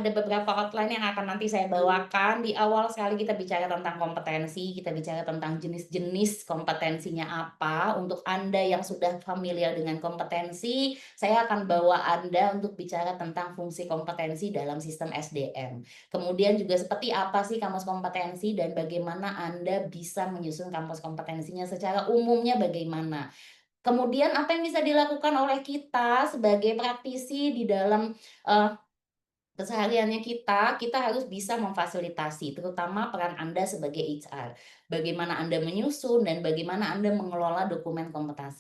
ada beberapa outline yang akan nanti saya bawakan. Di awal sekali kita bicara tentang kompetensi, kita bicara tentang jenis-jenis kompetensinya apa. Untuk Anda yang sudah familiar dengan kompetensi, saya akan bawa Anda untuk bicara tentang fungsi kompetensi dalam sistem SDM. Kemudian juga seperti apa sih kamus kompetensi dan bagaimana Anda bisa menyusun kamus kompetensinya secara umumnya bagaimana. Kemudian apa yang bisa dilakukan oleh kita sebagai praktisi di dalam, eee, kesehariannya kita harus bisa memfasilitasi, terutama peran Anda sebagai HR. Bagaimana Anda menyusun dan bagaimana Anda mengelola dokumen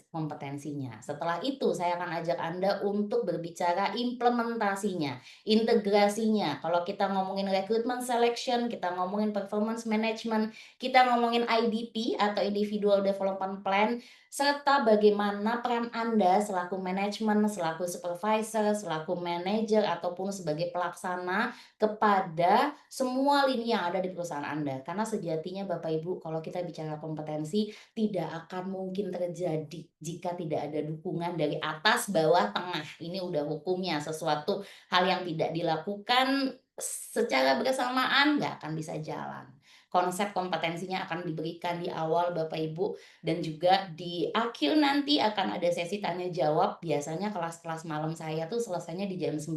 kompetensinya. Setelah itu saya akan ajak Anda untuk berbicara implementasinya, integrasinya. Kalau kita ngomongin recruitment selection, kita ngomongin performance management, kita ngomongin IDP atau Individual Development Plan, serta bagaimana peran Anda selaku manajemen, selaku supervisor, selaku manajer, ataupun sebagai pelaksana kepada semua lini yang ada di perusahaan Anda. Karena sejatinya Bapak Ibu, kalau kita bicara kompetensi, tidak akan mungkin terjadi jika tidak ada dukungan dari atas, bawah, tengah. Ini udah hukumnya, sesuatu hal yang tidak dilakukan secara bersamaan nggak akan bisa jalan. Konsep kompetensinya akan diberikan di awal Bapak Ibu, dan juga di akhir nanti akan ada sesi tanya jawab, biasanya kelas-kelas malam saya tuh selesainya di jam 9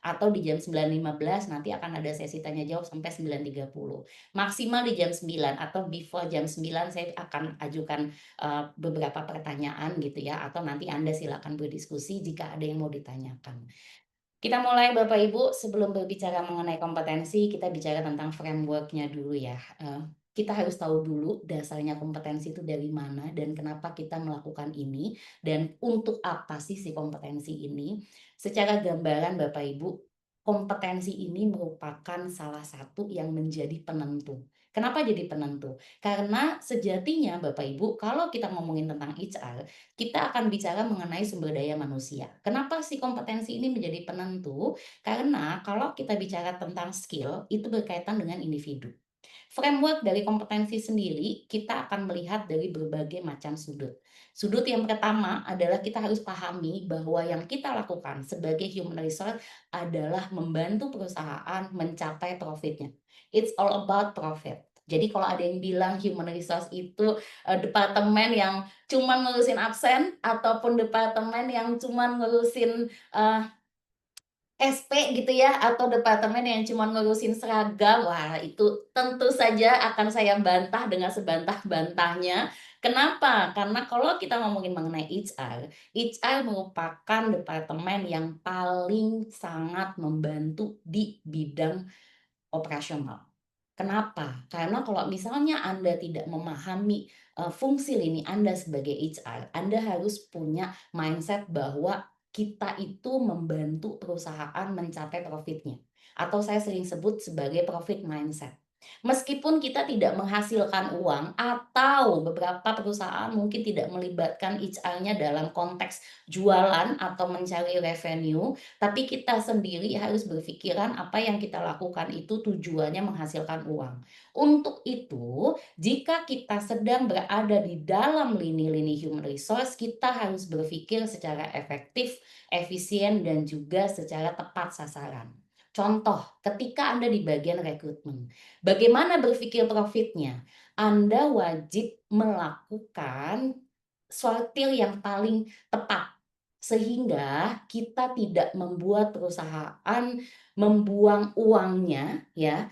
atau di jam 9.15 nanti akan ada sesi tanya jawab sampai 9.30. Maksimal di jam 9 atau before jam 9 saya akan ajukan, beberapa pertanyaan gitu ya, atau nanti Anda silakan berdiskusi jika ada yang mau ditanyakan. Kita mulai Bapak Ibu, sebelum berbicara mengenai kompetensi, kita bicara tentang framework-nya dulu ya. Kita harus tahu dulu dasarnya kompetensi itu dari mana dan kenapa kita melakukan ini, dan untuk apa sih si kompetensi ini. Secara gambaran Bapak Ibu, kompetensi ini merupakan salah satu yang menjadi penentu. Kenapa jadi penentu? Karena sejatinya Bapak Ibu, kalau kita ngomongin tentang HR, kita akan bicara mengenai sumber daya manusia. Kenapa sih kompetensi ini menjadi penentu? Karena kalau kita bicara tentang skill, itu berkaitan dengan individu. Framework dari kompetensi sendiri, kita akan melihat dari berbagai macam sudut. Sudut yang pertama adalah kita harus pahami bahwa yang kita lakukan sebagai human resource adalah membantu perusahaan mencapai profitnya. It's all about profit. Jadi kalau ada yang bilang human resource itu departemen yang cuman ngurusin absen ataupun departemen yang cuman ngurusin, SP gitu ya, atau departemen yang cuman ngurusin seragam, wah itu tentu saja akan saya bantah dengan sebantah-bantahnya. Kenapa? Karena kalau kita ngomongin mengenai HR merupakan departemen yang paling sangat membantu di bidang operasional. Kenapa? Karena kalau misalnya Anda tidak memahami, fungsi lini Anda sebagai HR, Anda harus punya mindset bahwa kita itu membantu perusahaan mencapai profitnya, atau saya sering sebut sebagai profit mindset. Meskipun kita tidak menghasilkan uang atau beberapa perusahaan mungkin tidak melibatkan HR-nya dalam konteks jualan atau mencari revenue, tapi kita sendiri harus berpikiran apa yang kita lakukan itu tujuannya menghasilkan uang. Untuk itu, jika kita sedang berada di dalam lini-lini human resource, kita harus berpikir secara efektif, efisien, dan juga secara tepat sasaran. Contoh, ketika Anda di bagian rekrutmen, bagaimana berpikir profitnya? Anda wajib melakukan sortir yang paling tepat, sehingga kita tidak membuat perusahaan membuang uangnya ya,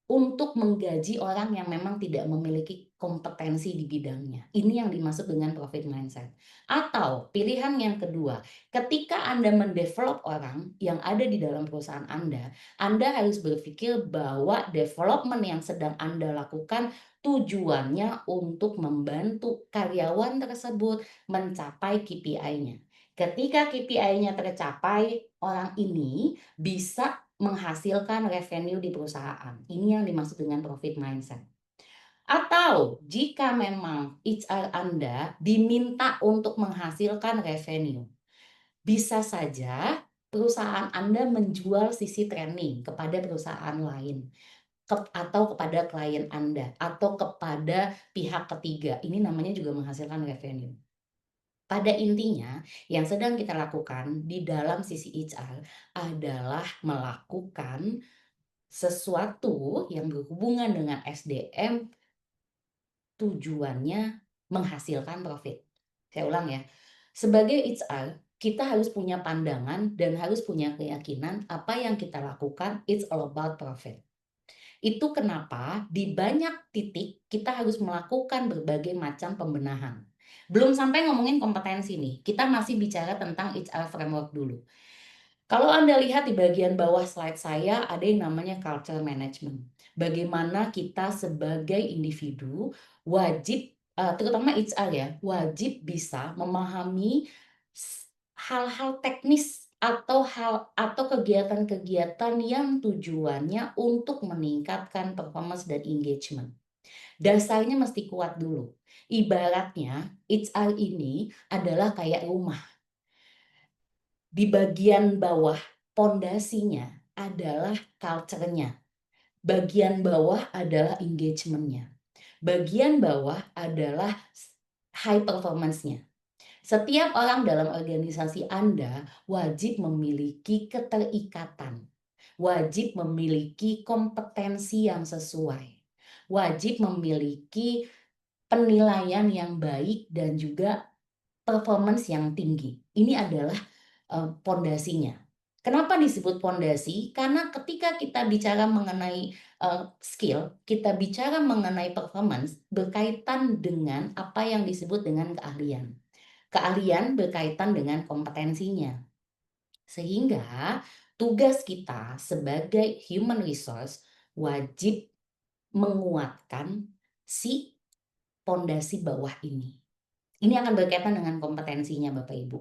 untuk menggaji orang yang memang tidak memiliki kompetensi di bidangnya. Ini yang dimaksud dengan profit mindset. Atau pilihan yang kedua, ketika Anda mendevelop orang yang ada di dalam perusahaan Anda harus berpikir bahwa development yang sedang Anda lakukan tujuannya untuk membantu karyawan tersebut mencapai KPI-nya. Ketika KPI-nya tercapai, orang ini bisa menghasilkan revenue di perusahaan. Ini yang dimaksud dengan profit mindset. Atau jika memang HR Anda diminta untuk menghasilkan revenue, bisa saja perusahaan Anda menjual sisi training kepada perusahaan lain, atau kepada klien Anda, atau kepada pihak ketiga. Ini namanya juga menghasilkan revenue. Pada intinya, yang sedang kita lakukan di dalam sisi HR adalah melakukan sesuatu yang berhubungan dengan SDM, tujuannya menghasilkan profit. Saya ulang ya, sebagai HR, kita harus punya pandangan dan harus punya keyakinan apa yang kita lakukan, it's all about profit. Itu kenapa di banyak titik kita harus melakukan berbagai macam pembenahan. Belum sampai ngomongin kompetensi nih, kita masih bicara tentang HR framework dulu. Kalau Anda lihat di bagian bawah slide saya, ada yang namanya culture management. Bagaimana kita sebagai individu wajib, terutama HR ya, wajib bisa memahami hal-hal teknis atau kegiatan-kegiatan yang tujuannya untuk meningkatkan performance dan engagement. Dasarnya mesti kuat dulu. Ibaratnya HR ini adalah kayak rumah. Di bagian bawah pondasinya adalah culture-nya, bagian bawah adalah engagement-nya, bagian bawah adalah high performance-nya. Setiap orang dalam organisasi Anda wajib memiliki keterikatan, wajib memiliki kompetensi yang sesuai, wajib memiliki penilaian yang baik dan juga performance yang tinggi. Ini adalah pondasinya. Kenapa disebut pondasi? Karena ketika kita bicara mengenai skill, kita bicara mengenai performance berkaitan dengan apa yang disebut dengan keahlian. Keahlian berkaitan dengan kompetensinya. Sehingga tugas kita sebagai human resource wajib menguatkan si pondasi bawah ini. Ini akan berkaitan dengan kompetensinya Bapak Ibu.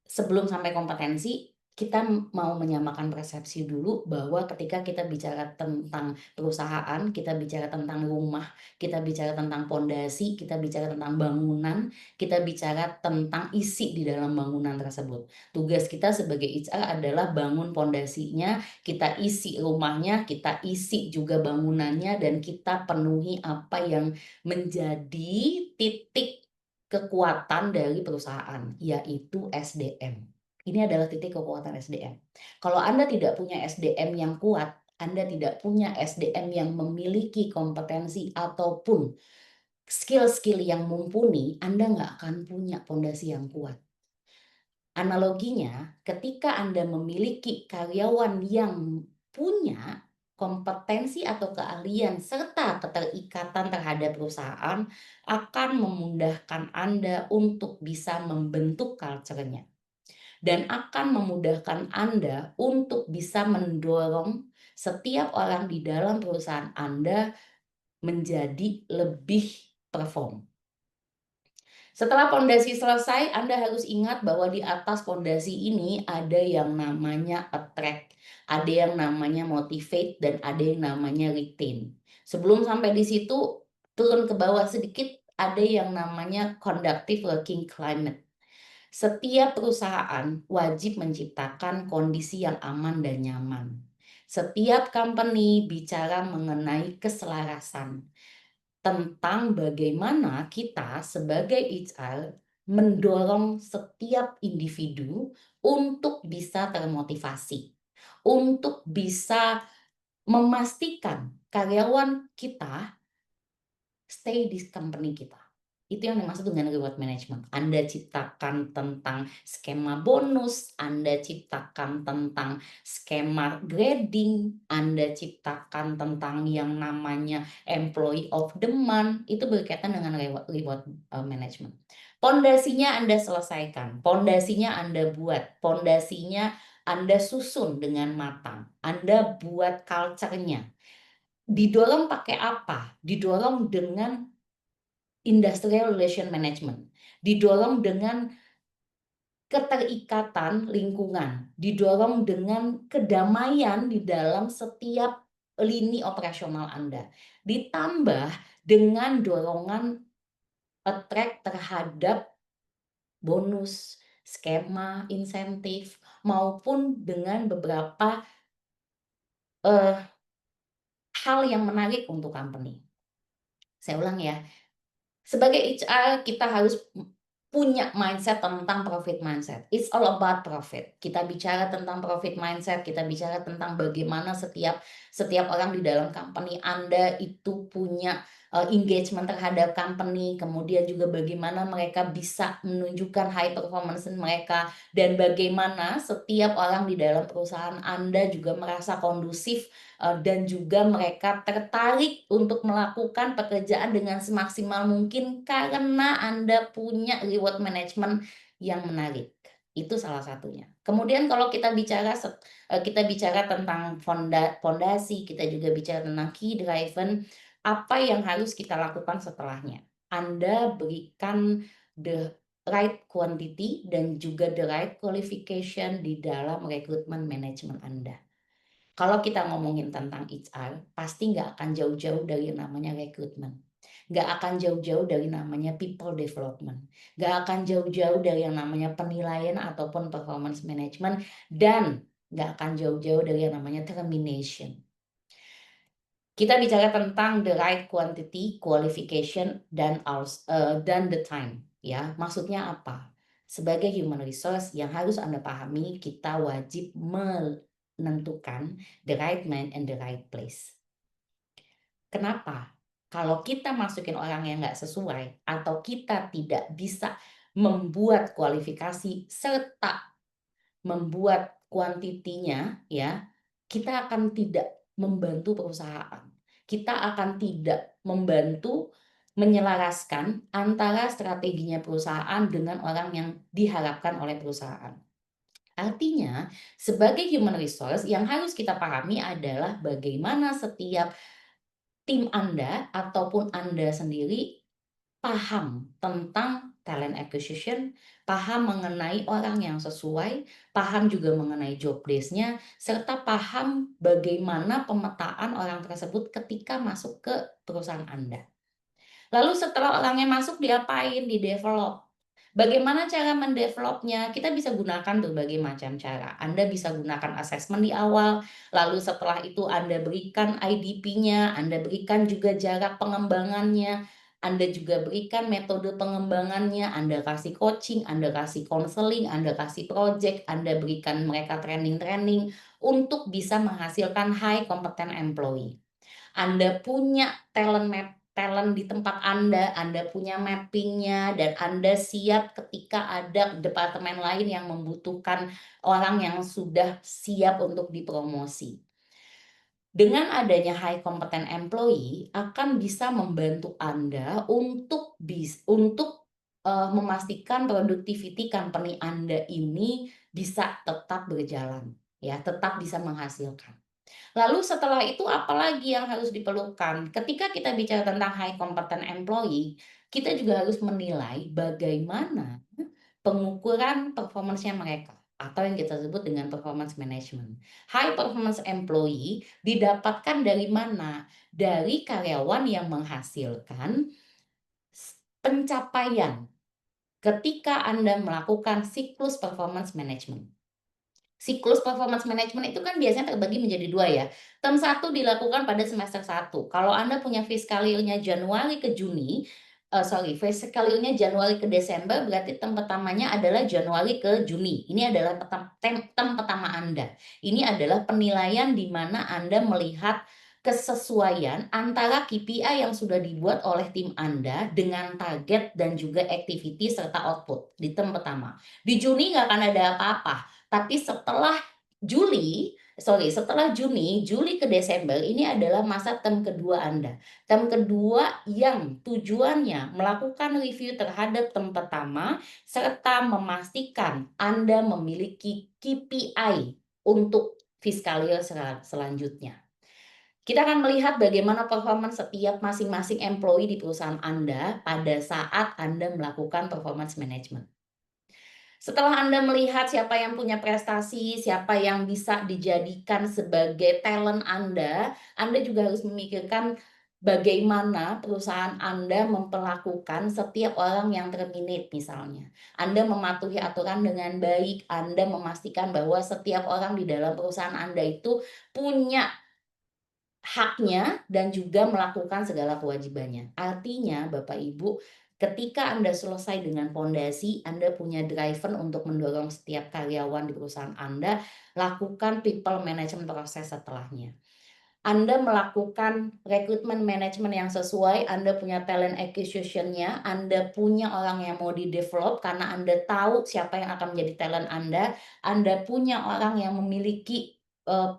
Sebelum sampai kompetensi, kita mau menyamakan persepsi dulu bahwa ketika kita bicara tentang perusahaan, kita bicara tentang rumah, kita bicara tentang pondasi, kita bicara tentang bangunan, kita bicara tentang isi di dalam bangunan tersebut. Tugas kita sebagai HR adalah bangun pondasinya, kita isi rumahnya, kita isi juga bangunannya, dan kita penuhi apa yang menjadi titik kekuatan dari perusahaan, yaitu SDM. Ini adalah titik kekuatan SDM. Kalau Anda tidak punya SDM yang kuat, Anda tidak punya SDM yang memiliki kompetensi ataupun skill-skill yang mumpuni, Anda nggak akan punya pondasi yang kuat. Analoginya, ketika Anda memiliki karyawan yang punya kompetensi atau keahlian serta keterikatan terhadap perusahaan akan memudahkan Anda untuk bisa membentuk culture-nya dan akan memudahkan Anda untuk bisa mendorong setiap orang di dalam perusahaan Anda menjadi lebih perform. Setelah pondasi selesai, Anda harus ingat bahwa di atas pondasi ini ada yang namanya attract, ada yang namanya motivate, dan ada yang namanya retain. Sebelum sampai di situ, turun ke bawah sedikit, ada yang namanya conducive working climate. Setiap perusahaan wajib menciptakan kondisi yang aman dan nyaman. Setiap company bicara mengenai keselarasan tentang bagaimana kita sebagai HR mendorong setiap individu untuk bisa termotivasi, untuk bisa memastikan karyawan kita stay di company kita. Itu yang dimaksud dengan reward management. Anda ciptakan tentang skema bonus, Anda ciptakan tentang skema grading, Anda ciptakan tentang yang namanya employee of the month, itu berkaitan dengan reward management. Pondasinya Anda selesaikan, pondasinya Anda buat, pondasinya Anda susun dengan matang, Anda buat culture-nya. Didorong pakai apa? Didorong dengan industrial relation management, didorong dengan keterikatan lingkungan, didorong dengan kedamaian di dalam setiap lini operasional Anda, ditambah dengan dorongan attract terhadap bonus, skema, insentif, maupun dengan beberapa hal yang menarik untuk company. Saya ulang ya, sebagai HR kita harus punya mindset tentang profit mindset. It's all about profit. Kita bicara tentang profit mindset, kita bicara tentang bagaimana setiap setiap orang di dalam company Anda itu punya, engagement terhadap company, kemudian juga bagaimana mereka bisa menunjukkan high performance mereka, dan bagaimana setiap orang di dalam perusahaan Anda juga merasa kondusif, dan juga mereka tertarik untuk melakukan pekerjaan dengan semaksimal mungkin karena Anda punya reward management yang menarik. Itu salah satunya. Kemudian kalau kita bicara tentang fondasi, kita juga bicara tentang key driven, apa yang harus kita lakukan setelahnya? Anda berikan the right quantity dan juga the right qualification di dalam rekrutmen manajemen Anda. Kalau kita ngomongin tentang HR, pasti nggak akan jauh-jauh dari yang namanya rekrutmen. Nggak akan jauh-jauh dari namanya people development. Nggak akan jauh-jauh dari yang namanya penilaian ataupun performance management. Dan nggak akan jauh-jauh dari yang namanya termination. Kita bicara tentang the right quantity, qualification, dan the time. Ya, maksudnya apa? Sebagai human resource yang harus Anda pahami, kita wajib menentukan the right man and the right place. Kenapa? Kalau kita masukin orang yang nggak sesuai atau kita tidak bisa membuat kualifikasi serta membuat kuantitinya ya, kita akan tidak membantu perusahaan. Kita akan tidak membantu menyelaraskan antara strateginya perusahaan dengan orang yang diharapkan oleh perusahaan. Artinya, sebagai human resource yang harus kita pahami adalah bagaimana setiap tim Anda ataupun Anda sendiri paham tentang talent acquisition, paham mengenai orang yang sesuai, paham juga mengenai job desk-nya, serta paham bagaimana pemetaan orang tersebut ketika masuk ke perusahaan Anda. Lalu setelah orangnya masuk diapain? Di-develop. Bagaimana cara mendevelopnya? Kita bisa gunakan berbagai macam cara. Anda bisa gunakan assessment di awal, lalu setelah itu Anda berikan IDP-nya, Anda berikan juga jarak pengembangannya, Anda juga berikan metode pengembangannya, Anda kasih coaching, Anda kasih counseling, Anda kasih project, Anda berikan mereka training-training untuk bisa menghasilkan high competent employee. Anda punya talent di tempat Anda punya mapping-nya, dan Anda siap ketika ada departemen lain yang membutuhkan orang yang sudah siap untuk dipromosi. Dengan adanya high competent employee akan bisa membantu Anda untuk memastikan productivity company Anda ini bisa tetap berjalan, ya, tetap bisa menghasilkan. Lalu setelah itu apalagi yang harus diperlukan? Ketika kita bicara tentang high competent employee, kita juga harus menilai bagaimana pengukuran performance-nya mereka atau yang kita sebut dengan performance management. High performance employee didapatkan dari mana? Dari karyawan yang menghasilkan pencapaian ketika Anda melakukan siklus performance management. Siklus performance management itu kan biasanya terbagi menjadi 2 ya. Term 1 dilakukan pada semester 1. Kalau Anda punya fiscal year-nya Januari ke Juni, fiscal year-nya Januari ke Desember, berarti term pertamanya adalah Januari ke Juni. Ini adalah term pertama Anda. Ini adalah penilaian di mana Anda melihat kesesuaian antara KPI yang sudah dibuat oleh tim Anda dengan target dan juga activity serta output di term pertama. Di Juni nggak akan ada apa-apa. Tapi setelah Juni, Juli ke Desember ini adalah masa term kedua Anda. Term kedua yang tujuannya melakukan review terhadap term pertama serta memastikan Anda memiliki KPI untuk fiscal year selanjutnya. Kita akan melihat bagaimana performance setiap masing-masing employee di perusahaan Anda pada saat Anda melakukan performance management. Setelah Anda melihat siapa yang punya prestasi, siapa yang bisa dijadikan sebagai talent Anda juga harus memikirkan bagaimana perusahaan Anda memperlakukan setiap orang yang terminate misalnya. Anda mematuhi aturan dengan baik, Anda memastikan bahwa setiap orang di dalam perusahaan Anda itu punya haknya dan juga melakukan segala kewajibannya. Artinya Bapak Ibu, Ketika Anda selesai dengan fondasi, Anda punya driver untuk mendorong setiap karyawan di perusahaan Anda, lakukan people management proses setelahnya. Anda melakukan rekrutmen manajemen yang sesuai, Anda punya talent acquisition-nya, Anda punya orang yang mau di-develop karena Anda tahu siapa yang akan menjadi talent Anda punya orang yang memiliki,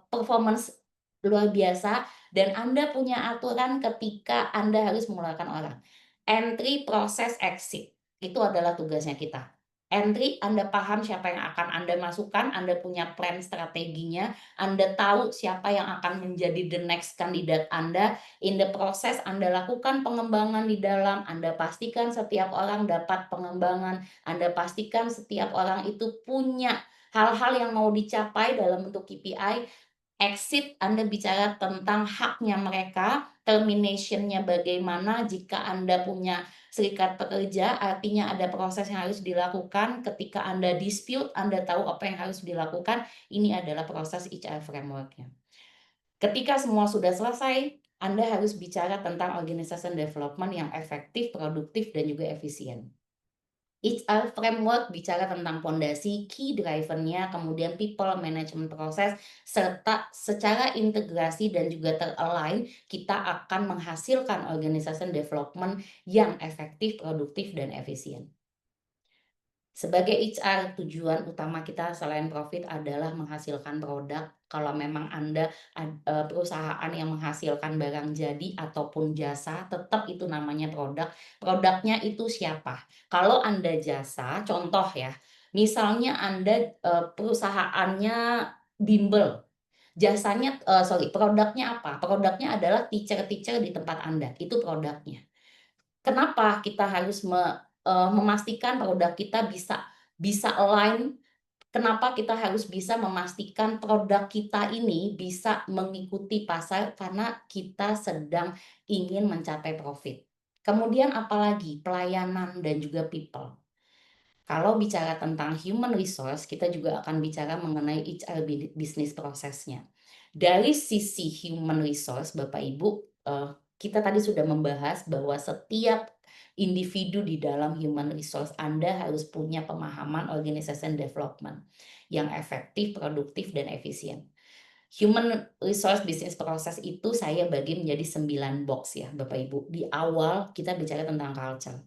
performance luar biasa, dan Anda punya aturan ketika Anda harus mengeluarkan orang. Entry, proses, exit, itu adalah tugasnya kita. Entry, Anda paham siapa yang akan Anda masukkan, Anda punya plan strateginya, Anda tahu siapa yang akan menjadi the next kandidat Anda. In the process Anda lakukan pengembangan di dalam, Anda pastikan setiap orang dapat pengembangan, Anda pastikan setiap orang itu punya hal-hal yang mau dicapai dalam bentuk KPI. Exit, Anda bicara tentang haknya mereka, termination-nya bagaimana jika Anda punya serikat pekerja, artinya ada proses yang harus dilakukan, ketika Anda dispute, Anda tahu apa yang harus dilakukan, ini adalah proses HR framework-nya. Ketika semua sudah selesai, Anda harus bicara tentang organization development yang efektif, produktif, dan juga efisien. HR framework bicara tentang pondasi, key driver-nya, kemudian people management proses, serta secara integrasi dan juga ter-align, kita akan menghasilkan organization development yang efektif, produktif, dan efisien. Sebagai HR, tujuan utama kita selain profit adalah menghasilkan produk. Kalau memang Anda perusahaan yang menghasilkan barang jadi ataupun jasa, tetap itu namanya produk. Produknya itu siapa? Kalau Anda jasa, contoh ya, misalnya Anda, perusahaannya bimbel, jasanya produknya apa? Produknya adalah teacher-teacher di tempat Anda, itu produknya. Kenapa kita harus memastikan produk kita bisa align, kenapa kita harus bisa memastikan produk kita ini bisa mengikuti pasar, karena kita sedang ingin mencapai profit. Kemudian apalagi pelayanan dan juga people. Kalau bicara tentang human resource, kita juga akan bicara mengenai HR bisnis prosesnya. Dari sisi human resource, Bapak Ibu, kita tadi sudah membahas bahwa setiap individu di dalam human resource Anda harus punya pemahaman organization development yang efektif, produktif, dan efisien. Human resource business process itu saya bagi menjadi 9 box ya Bapak Ibu. Di awal kita bicara tentang culture.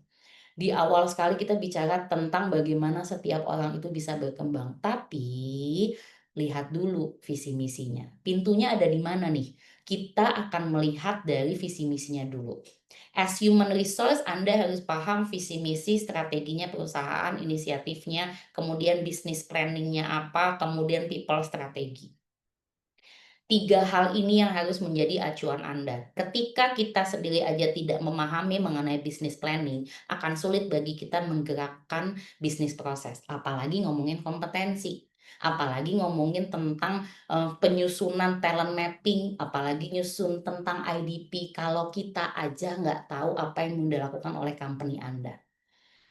Di awal sekali kita bicara tentang bagaimana setiap orang itu bisa berkembang, tapi lihat dulu visi misinya. Pintunya ada di mana nih? Kita akan melihat dari visi misinya dulu. As human resource, Anda harus paham visi misi, strateginya perusahaan, inisiatifnya, kemudian bisnis planningnya apa, kemudian people strategi. 3 hal ini yang harus menjadi acuan Anda. Ketika kita sendiri aja tidak memahami mengenai bisnis planning, akan sulit bagi kita menggerakkan bisnis proses, apalagi ngomongin kompetensi, apalagi ngomongin tentang, penyusunan talent mapping, apalagi nyusun tentang IDP kalau kita aja nggak tahu apa yang dilakukan oleh company Anda.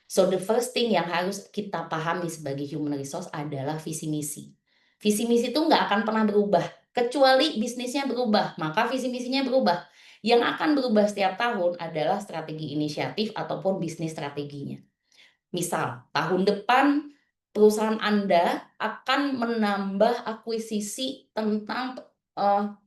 So the first thing yang harus kita pahami sebagai human resource adalah visi misi. Visi misi itu nggak akan pernah berubah, kecuali bisnisnya berubah, maka visi misinya berubah. Yang akan berubah setiap tahun adalah strategi inisiatif ataupun bisnis strateginya. Misal, tahun depan perusahaan Anda akan menambah akuisisi tentang,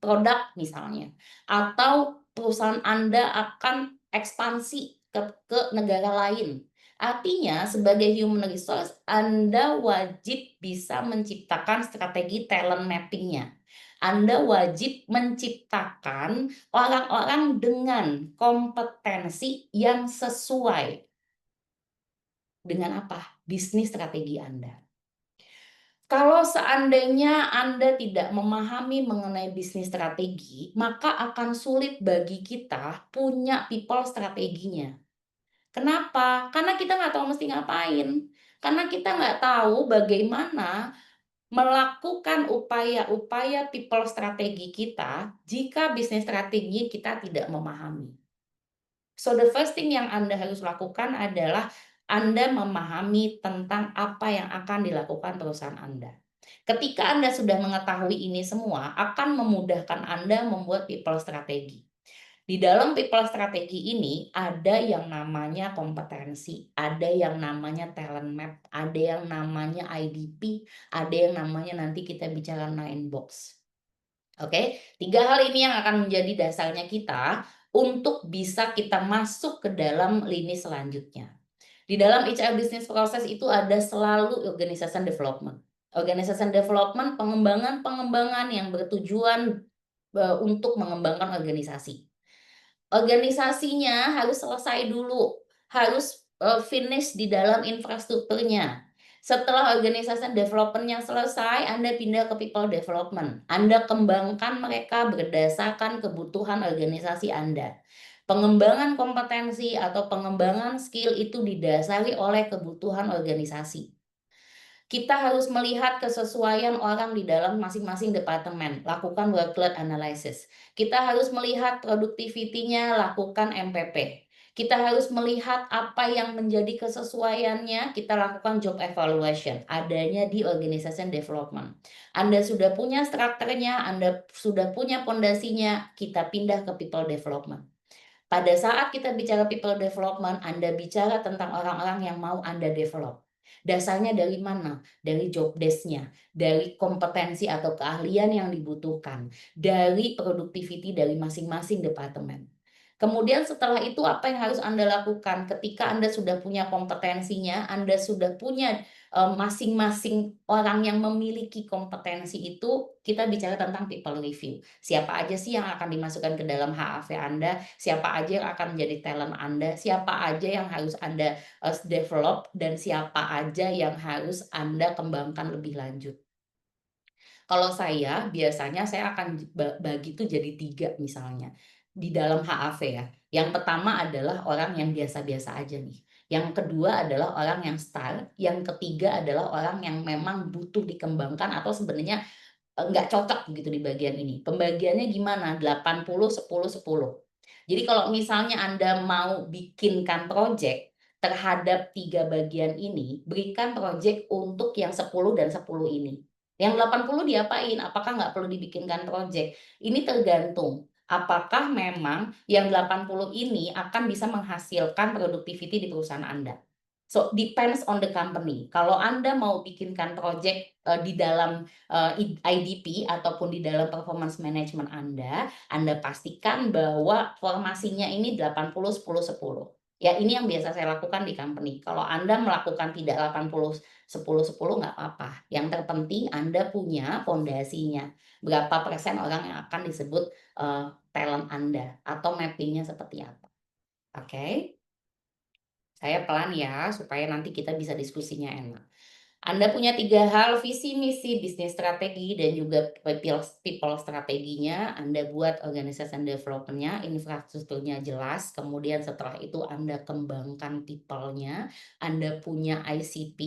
produk misalnya, atau perusahaan Anda akan ekspansi ke negara lain. Artinya sebagai human resource Anda wajib bisa menciptakan strategi talent mapping-nya. Anda wajib menciptakan orang-orang dengan kompetensi yang sesuai dengan apa? Bisnis strategi Anda. Kalau seandainya Anda tidak memahami mengenai bisnis strategi, maka akan sulit bagi kita punya people strateginya. Kenapa? Karena kita nggak tahu mesti ngapain. Karena kita nggak tahu bagaimana melakukan upaya-upaya people strategi kita jika bisnis strategi kita tidak memahami. So the first thing yang Anda harus lakukan adalah Anda memahami tentang apa yang akan dilakukan perusahaan Anda. Ketika Anda sudah mengetahui ini semua, akan memudahkan Anda membuat people strategi. Di dalam people strategi ini ada yang namanya kompetensi, ada yang namanya talent map, ada yang namanya IDP, ada yang namanya nanti kita bicara nine box. Oke, 3 hal ini yang akan menjadi dasarnya kita untuk bisa kita masuk ke dalam lini selanjutnya. Di dalam HR business process itu ada selalu organization development. Organization development, pengembangan-pengembangan yang bertujuan, untuk mengembangkan organisasi. Organisasinya harus selesai dulu, harus, finish di dalam infrastrukturnya. Setelah organisasi development-nya selesai, Anda pindah ke people development. Anda kembangkan mereka berdasarkan kebutuhan organisasi Anda. Pengembangan kompetensi atau pengembangan skill itu didasari oleh kebutuhan organisasi. Kita harus melihat kesesuaian orang di dalam masing-masing departemen, lakukan workload analysis. Kita harus melihat productivity-nya, lakukan MPP. Kita harus melihat apa yang menjadi kesesuaiannya, kita lakukan job evaluation, adanya di organization development. Anda sudah punya strukturnya, Anda sudah punya pondasinya, kita pindah ke people development. Pada saat kita bicara people development, Anda bicara tentang orang-orang yang mau Anda develop. Dasarnya dari mana? Dari job desk-nya, dari kompetensi atau keahlian yang dibutuhkan, dari productivity dari masing-masing departemen. Kemudian setelah itu apa yang harus Anda lakukan? Ketika Anda sudah punya kompetensinya, Anda sudah punya, masing-masing orang yang memiliki kompetensi itu, kita bicara tentang people review. Siapa aja sih yang akan dimasukkan ke dalam HAV Anda, siapa aja yang akan menjadi talent Anda, siapa aja yang harus Anda, develop, dan siapa aja yang harus Anda kembangkan lebih lanjut. Kalau saya, biasanya saya akan bagi itu jadi 3 misalnya, di dalam HAV ya. Yang pertama adalah orang yang biasa-biasa aja nih. Yang kedua adalah orang yang style, yang ketiga adalah orang yang memang butuh dikembangkan atau sebenarnya, nggak cocok gitu di bagian ini. Pembagiannya gimana? 80, 10, 10. Jadi kalau misalnya Anda mau bikinkan project terhadap 3 bagian ini, berikan project untuk yang 10 dan 10 ini. Yang 80 diapain? Apakah nggak perlu dibikinkan project? Ini tergantung, apakah memang yang 80 ini akan bisa menghasilkan productivity di perusahaan Anda. So, depends on the company. Kalau Anda mau bikinkan project, di dalam, IDP ataupun di dalam performance management Anda pastikan bahwa formasinya ini 80, 10, 10. Ya ini yang biasa saya lakukan di company. Kalau Anda melakukan tidak 80, 10, 10 nggak apa-apa. Yang terpenting Anda punya pondasinya. Berapa persen orang yang akan disebut, talent Anda atau mapping-nya seperti apa. Oke? Saya pelan ya, supaya nanti kita bisa diskusinya enak. Anda punya 3 hal, visi, misi, bisnis strategi, dan juga people strateginya, Anda buat organization development-nya, infrastrukturnya jelas, kemudian setelah itu Anda kembangkan people-nya, Anda punya ICP,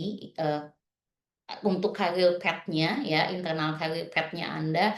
untuk career path-nya ya, internal career path-nya Anda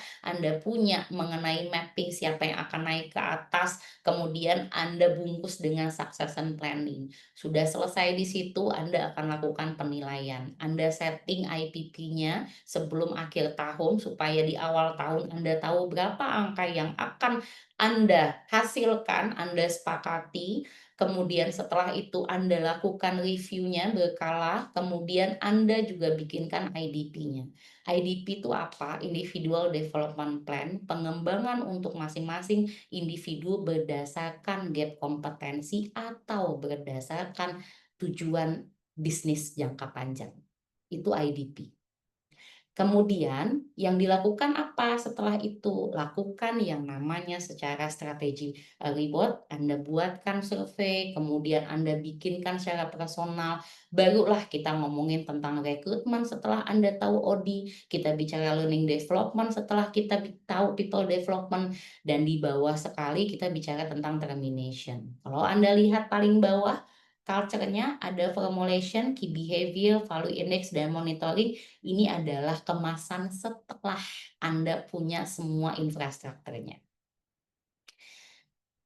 punya mengenai mapping siapa yang akan naik ke atas, kemudian Anda bungkus dengan succession planning. Sudah selesai di situ, Anda akan lakukan penilaian. Anda setting IPP-nya sebelum akhir tahun, supaya di awal tahun Anda tahu berapa angka yang akan Anda hasilkan, Anda sepakati. Kemudian setelah itu Anda lakukan reviewnya berkala, kemudian Anda juga bikinkan IDP-nya. IDP itu apa? Individual Development Plan, pengembangan untuk masing-masing individu berdasarkan gap kompetensi atau berdasarkan tujuan bisnis jangka panjang. Itu IDP. Kemudian yang dilakukan apa setelah itu? Lakukan yang namanya secara strategi, reward, Anda buatkan survei, kemudian Anda bikinkan secara personal, barulah kita ngomongin tentang rekrutmen setelah Anda tahu OD, kita bicara learning development setelah kita tahu people development, dan di bawah sekali kita bicara tentang termination. Kalau Anda lihat paling bawah, culture-nya ada formulation, key behavior, value index, dan monitoring. Ini adalah kemasan setelah Anda punya semua infrastrukturnya.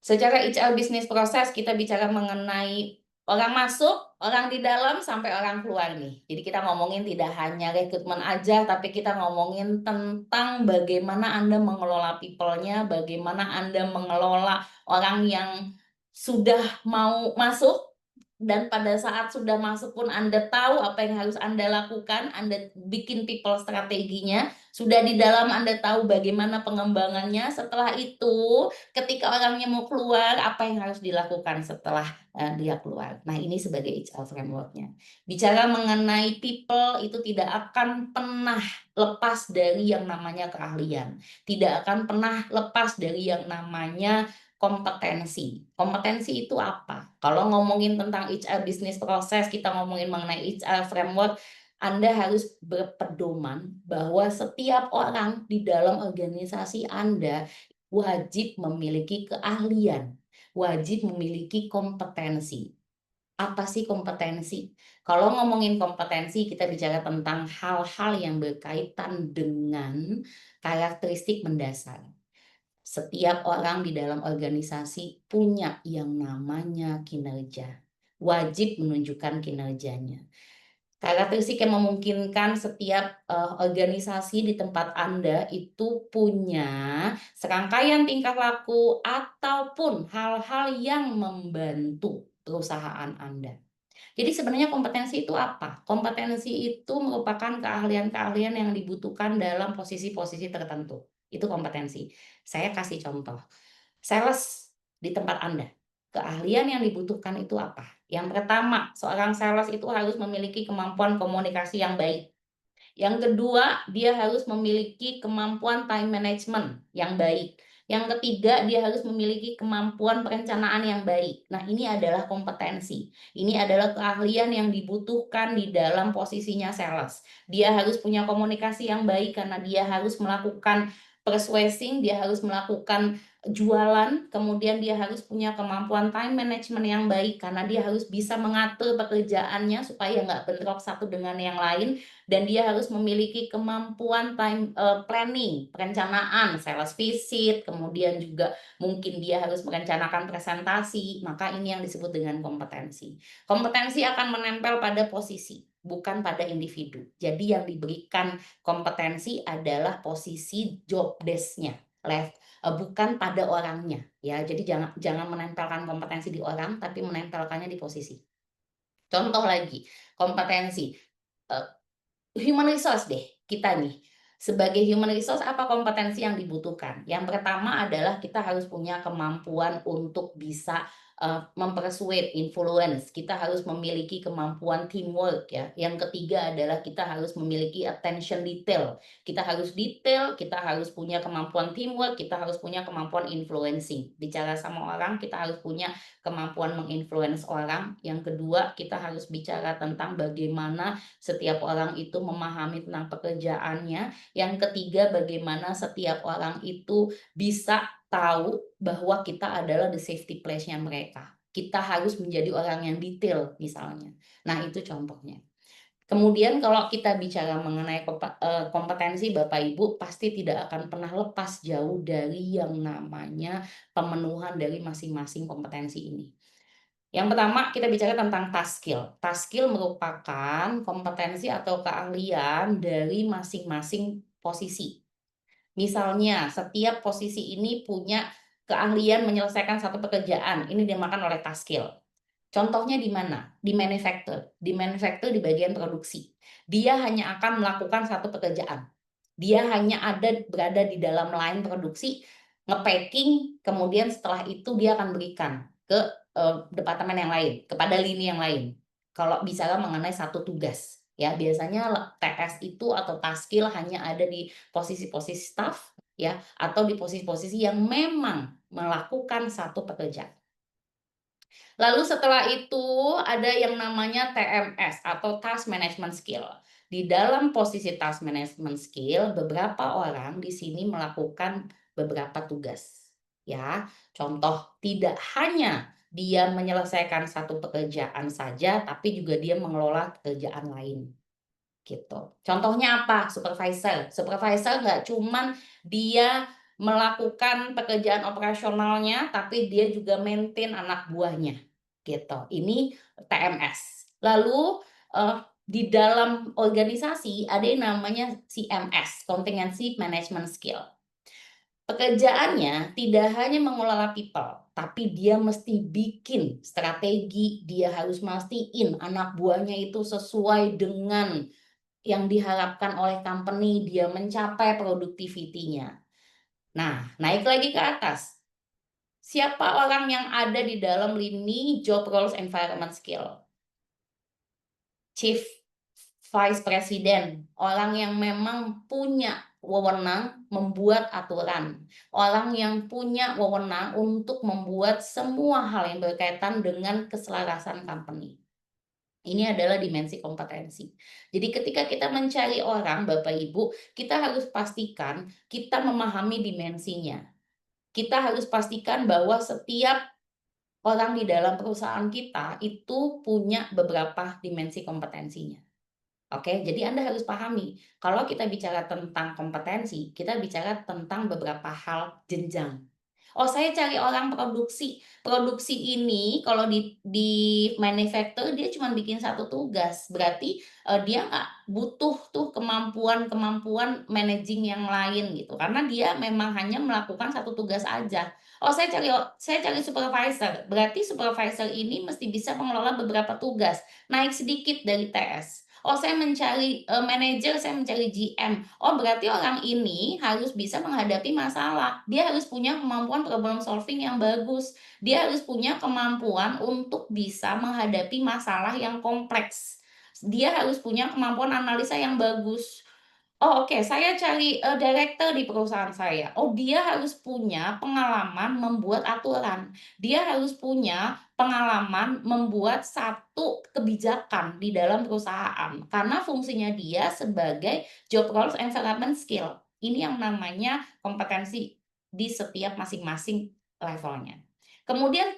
Secara HR business process kita bicara mengenai Orang masuk, orang di dalam, sampai orang keluar nih. Jadi kita ngomongin tidak hanya rekrutmen aja, tapi kita ngomongin tentang bagaimana Anda mengelola people-nya, bagaimana Anda mengelola orang yang sudah mau masuk, dan pada saat sudah masuk pun Anda tahu apa yang harus Anda lakukan, Anda bikin people strateginya, sudah di dalam Anda tahu bagaimana pengembangannya, setelah itu ketika orangnya mau keluar, apa yang harus dilakukan setelah dia keluar. Nah, ini sebagai HR framework-nya. Bicara mengenai people itu tidak akan pernah lepas dari yang namanya keahlian, tidak akan pernah lepas dari yang namanya kompetensi. Kompetensi itu apa? Kalau ngomongin tentang HR business process, kita ngomongin mengenai HR framework, Anda harus berpedoman bahwa setiap orang di dalam organisasi Anda wajib memiliki keahlian, wajib memiliki kompetensi. Apa sih kompetensi? Kalau ngomongin kompetensi, kita bicara tentang hal-hal yang berkaitan dengan karakteristik mendasar. Setiap orang di dalam organisasi punya yang namanya kinerja, wajib menunjukkan kinerjanya. Karakteristik yang memungkinkan setiap, organisasi di tempat Anda itu punya serangkaian tingkah laku ataupun hal-hal yang membantu perusahaan Anda. Jadi sebenarnya kompetensi itu apa? Kompetensi itu merupakan keahlian-keahlian yang dibutuhkan dalam posisi-posisi tertentu, itu kompetensi. Saya kasih contoh, sales di tempat Anda, keahlian yang dibutuhkan itu apa? Yang pertama, seorang sales itu harus memiliki kemampuan komunikasi yang baik. Yang kedua, dia harus memiliki kemampuan time management yang baik. Yang ketiga, dia harus memiliki kemampuan perencanaan yang baik. Nah, ini adalah kompetensi. Ini adalah keahlian yang dibutuhkan di dalam posisinya sales. Dia harus punya komunikasi yang baik karena dia harus melakukan persuasing, dia harus melakukan jualan, kemudian dia harus punya kemampuan time management yang baik karena dia harus bisa mengatur pekerjaannya supaya nggak bentrok satu dengan yang lain, dan dia harus memiliki kemampuan planning, perencanaan, sales visit, kemudian juga mungkin dia harus merencanakan presentasi, maka ini yang disebut dengan kompetensi. Kompetensi akan menempel pada posisi, bukan pada individu. Jadi yang diberikan kompetensi adalah posisi job desk-nya, bukan pada orangnya, ya. Jadi jangan jangan menempelkan kompetensi di orang, tapi menempelkannya di posisi. Contoh lagi, kompetensi, eee human resource deh, kita nih. Sebagai human resource, apa kompetensi yang dibutuhkan? Yang pertama adalah kita harus punya kemampuan untuk bisa, influence, kita harus memiliki kemampuan teamwork ya. Yang ketiga adalah kita harus memiliki attention detail. Kita harus detail, kita harus punya kemampuan teamwork, kita harus punya kemampuan influencing. Bicara sama orang, kita harus punya kemampuan menginfluence orang. Yang kedua, kita harus bicara tentang bagaimana setiap orang itu memahami tentang pekerjaannya. Yang ketiga, bagaimana setiap orang itu bisa tahu bahwa kita adalah the safety place-nya mereka. Kita harus menjadi orang yang detail misalnya. Nah, itu contohnya. Kemudian kalau kita bicara mengenai kompetensi Bapak Ibu pasti tidak akan pernah lepas jauh dari yang namanya pemenuhan dari masing-masing kompetensi ini. Yang pertama kita bicara tentang task skill. Task skill merupakan kompetensi atau keahlian dari masing-masing posisi. Misalnya setiap posisi ini punya keahlian menyelesaikan satu pekerjaan, ini dinamakan oleh task skill. Contohnya di mana? Di manufacture. Di manufacture di bagian produksi. Dia hanya akan melakukan satu pekerjaan. Dia hanya berada di dalam line produksi, nge-packing, kemudian setelah itu dia akan berikan ke, departemen yang lain, kepada lini yang lain. Kalau bicara mengenai satu tugas, ya biasanya TS itu atau task skill hanya ada di posisi-posisi staff, ya, atau di posisi-posisi yang memang melakukan satu pekerjaan. Lalu setelah itu ada yang namanya TMS atau Task Management Skill. Di dalam posisi Task Management Skill, beberapa orang di sini melakukan beberapa tugas. Ya, contoh tidak hanya dia menyelesaikan satu pekerjaan saja, tapi juga dia mengelola pekerjaan lain. Gitu. Contohnya apa? Supervisor. Supervisor nggak cuman dia melakukan pekerjaan operasionalnya, tapi dia juga maintain anak buahnya. gitu. Ini TMS. Lalu, di dalam organisasi ada yang namanya CMS, Contingency Management Skill. Pekerjaannya tidak hanya mengelola people, tapi dia mesti bikin strategi, dia harus mastiin anak buahnya itu sesuai dengan yang diharapkan oleh company, dia mencapai productivity-nya. Nah, naik lagi ke atas. Siapa orang yang ada di dalam lini job roles environment skill? Chief Vice President, orang yang memang punya wewenang membuat aturan, orang yang punya wewenang untuk membuat semua hal yang berkaitan dengan keselarasan company. Ini adalah dimensi kompetensi. Jadi ketika kita mencari orang, Bapak Ibu, kita harus pastikan kita memahami dimensinya. Kita harus pastikan bahwa setiap orang di dalam perusahaan kita itu punya beberapa dimensi kompetensinya. Oke, jadi Anda harus pahami, kalau kita bicara tentang kompetensi, kita bicara tentang beberapa hal jenjang. Oh, saya cari orang produksi. Produksi ini kalau di manufacture dia cuma bikin satu tugas, berarti, dia nggak butuh tuh kemampuan-kemampuan managing yang lain gitu, karena dia memang hanya melakukan satu tugas aja. Oh, saya cari supervisor, berarti supervisor ini mesti bisa mengelola beberapa tugas, naik sedikit dari TS. Oh, saya mencari, manajer, saya mencari GM. Oh, berarti orang ini harus bisa menghadapi masalah. Dia harus punya kemampuan problem solving yang bagus. Dia harus punya kemampuan untuk bisa menghadapi masalah yang kompleks. Dia harus punya kemampuan analisa yang bagus. Oh, oke, saya cari, direktur di perusahaan saya. Oh, dia harus punya pengalaman membuat aturan. Dia harus punya pengalaman membuat satu kebijakan di dalam perusahaan, karena fungsinya dia sebagai job roles environment skill. Ini yang namanya kompetensi di setiap masing-masing levelnya. Kemudian,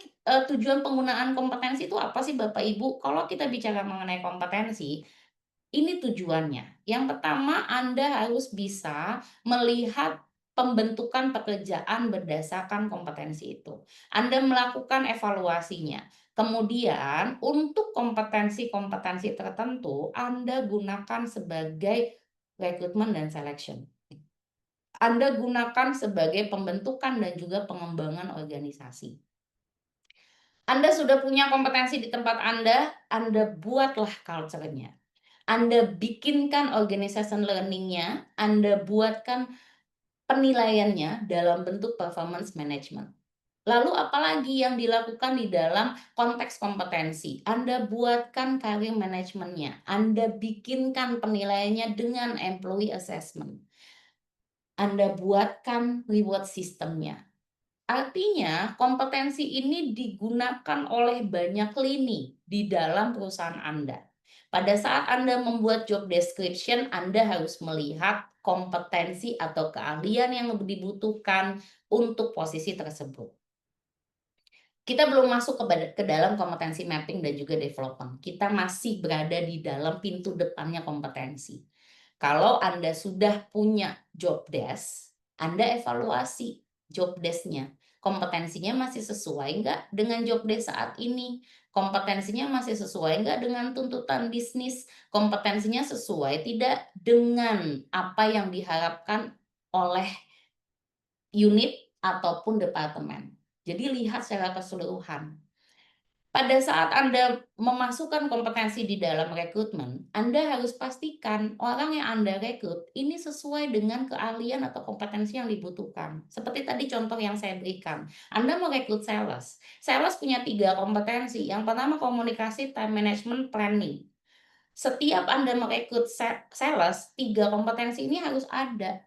tujuan penggunaan kompetensi itu apa sih Bapak Ibu? Kalau kita bicara mengenai kompetensi, ini tujuannya. Yang pertama, Anda harus bisa melihat pembentukan pekerjaan berdasarkan kompetensi itu. Anda melakukan evaluasinya. Kemudian, untuk kompetensi-kompetensi tertentu, Anda gunakan sebagai rekrutmen dan selection. Anda gunakan sebagai pembentukan dan juga pengembangan organisasi. Anda sudah punya kompetensi di tempat Anda buatlah culture-nya. Anda bikinkan organization learning-nya, Anda buatkan penilaiannya dalam bentuk performance management. Lalu apalagi yang dilakukan di dalam konteks kompetensi? Anda buatkan career management-nya, Anda bikinkan penilaiannya dengan employee assessment. Anda buatkan reward system-nya. Artinya, kompetensi ini digunakan oleh banyak lini di dalam perusahaan Anda. Pada saat Anda membuat job description, Anda harus melihat kompetensi atau keahlian yang dibutuhkan untuk posisi tersebut. Kita belum masuk ke dalam kompetensi mapping dan juga development. Kita masih berada di dalam pintu depannya kompetensi. Kalau Anda sudah punya job desk, Anda evaluasi job desk-nya. Kompetensinya masih sesuai nggak dengan job desk saat ini? Kompetensinya masih sesuai nggak dengan tuntutan bisnis? Kompetensinya sesuai tidak dengan apa yang diharapkan oleh unit ataupun departemen. Jadi lihat secara keseluruhan. Pada saat Anda memasukkan kompetensi di dalam rekrutmen, Anda harus pastikan orang yang Anda rekrut ini sesuai dengan keahlian atau kompetensi yang dibutuhkan. Seperti tadi contoh yang saya berikan, Anda mau rekrut sales. Sales punya 3 kompetensi. Yang pertama komunikasi, time management, planning. Setiap Anda merekrut sales, 3 kompetensi ini harus ada.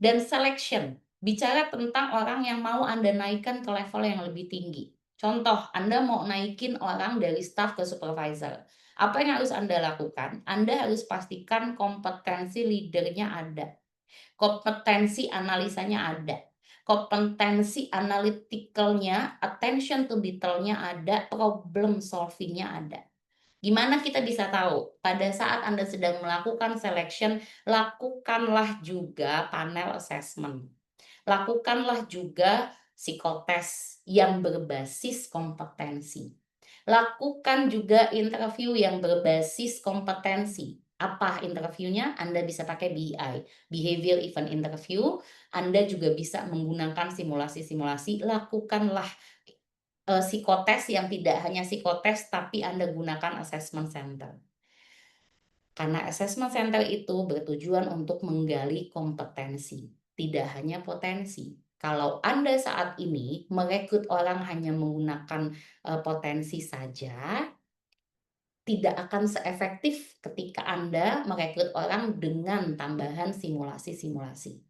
Dan selection, bicara tentang orang yang mau Anda naikkan ke level yang lebih tinggi. Contoh, Anda mau naikin orang dari staff ke supervisor. Apa yang harus Anda lakukan? Anda harus pastikan kompetensi leadernya ada, kompetensi analisanya ada, kompetensi analytical-nya, attention to detail-nya ada, problem solving-nya ada. Gimana kita bisa tahu? Pada saat Anda sedang melakukan selection, lakukanlah juga panel assessment. Lakukanlah juga psikotes yang berbasis kompetensi. Lakukan juga interview yang berbasis kompetensi. Apa interviewnya? Anda bisa pakai BEI, Behavior Event Interview. Anda juga bisa menggunakan simulasi-simulasi. Lakukanlah psikotes yang tidak hanya psikotes, tapi Anda gunakan assessment center. Karena assessment center itu bertujuan untuk menggali kompetensi, tidak hanya potensi. Kalau Anda saat ini merekrut orang hanya menggunakan potensi saja, tidak akan seefektif ketika Anda merekrut orang dengan tambahan simulasi-simulasi.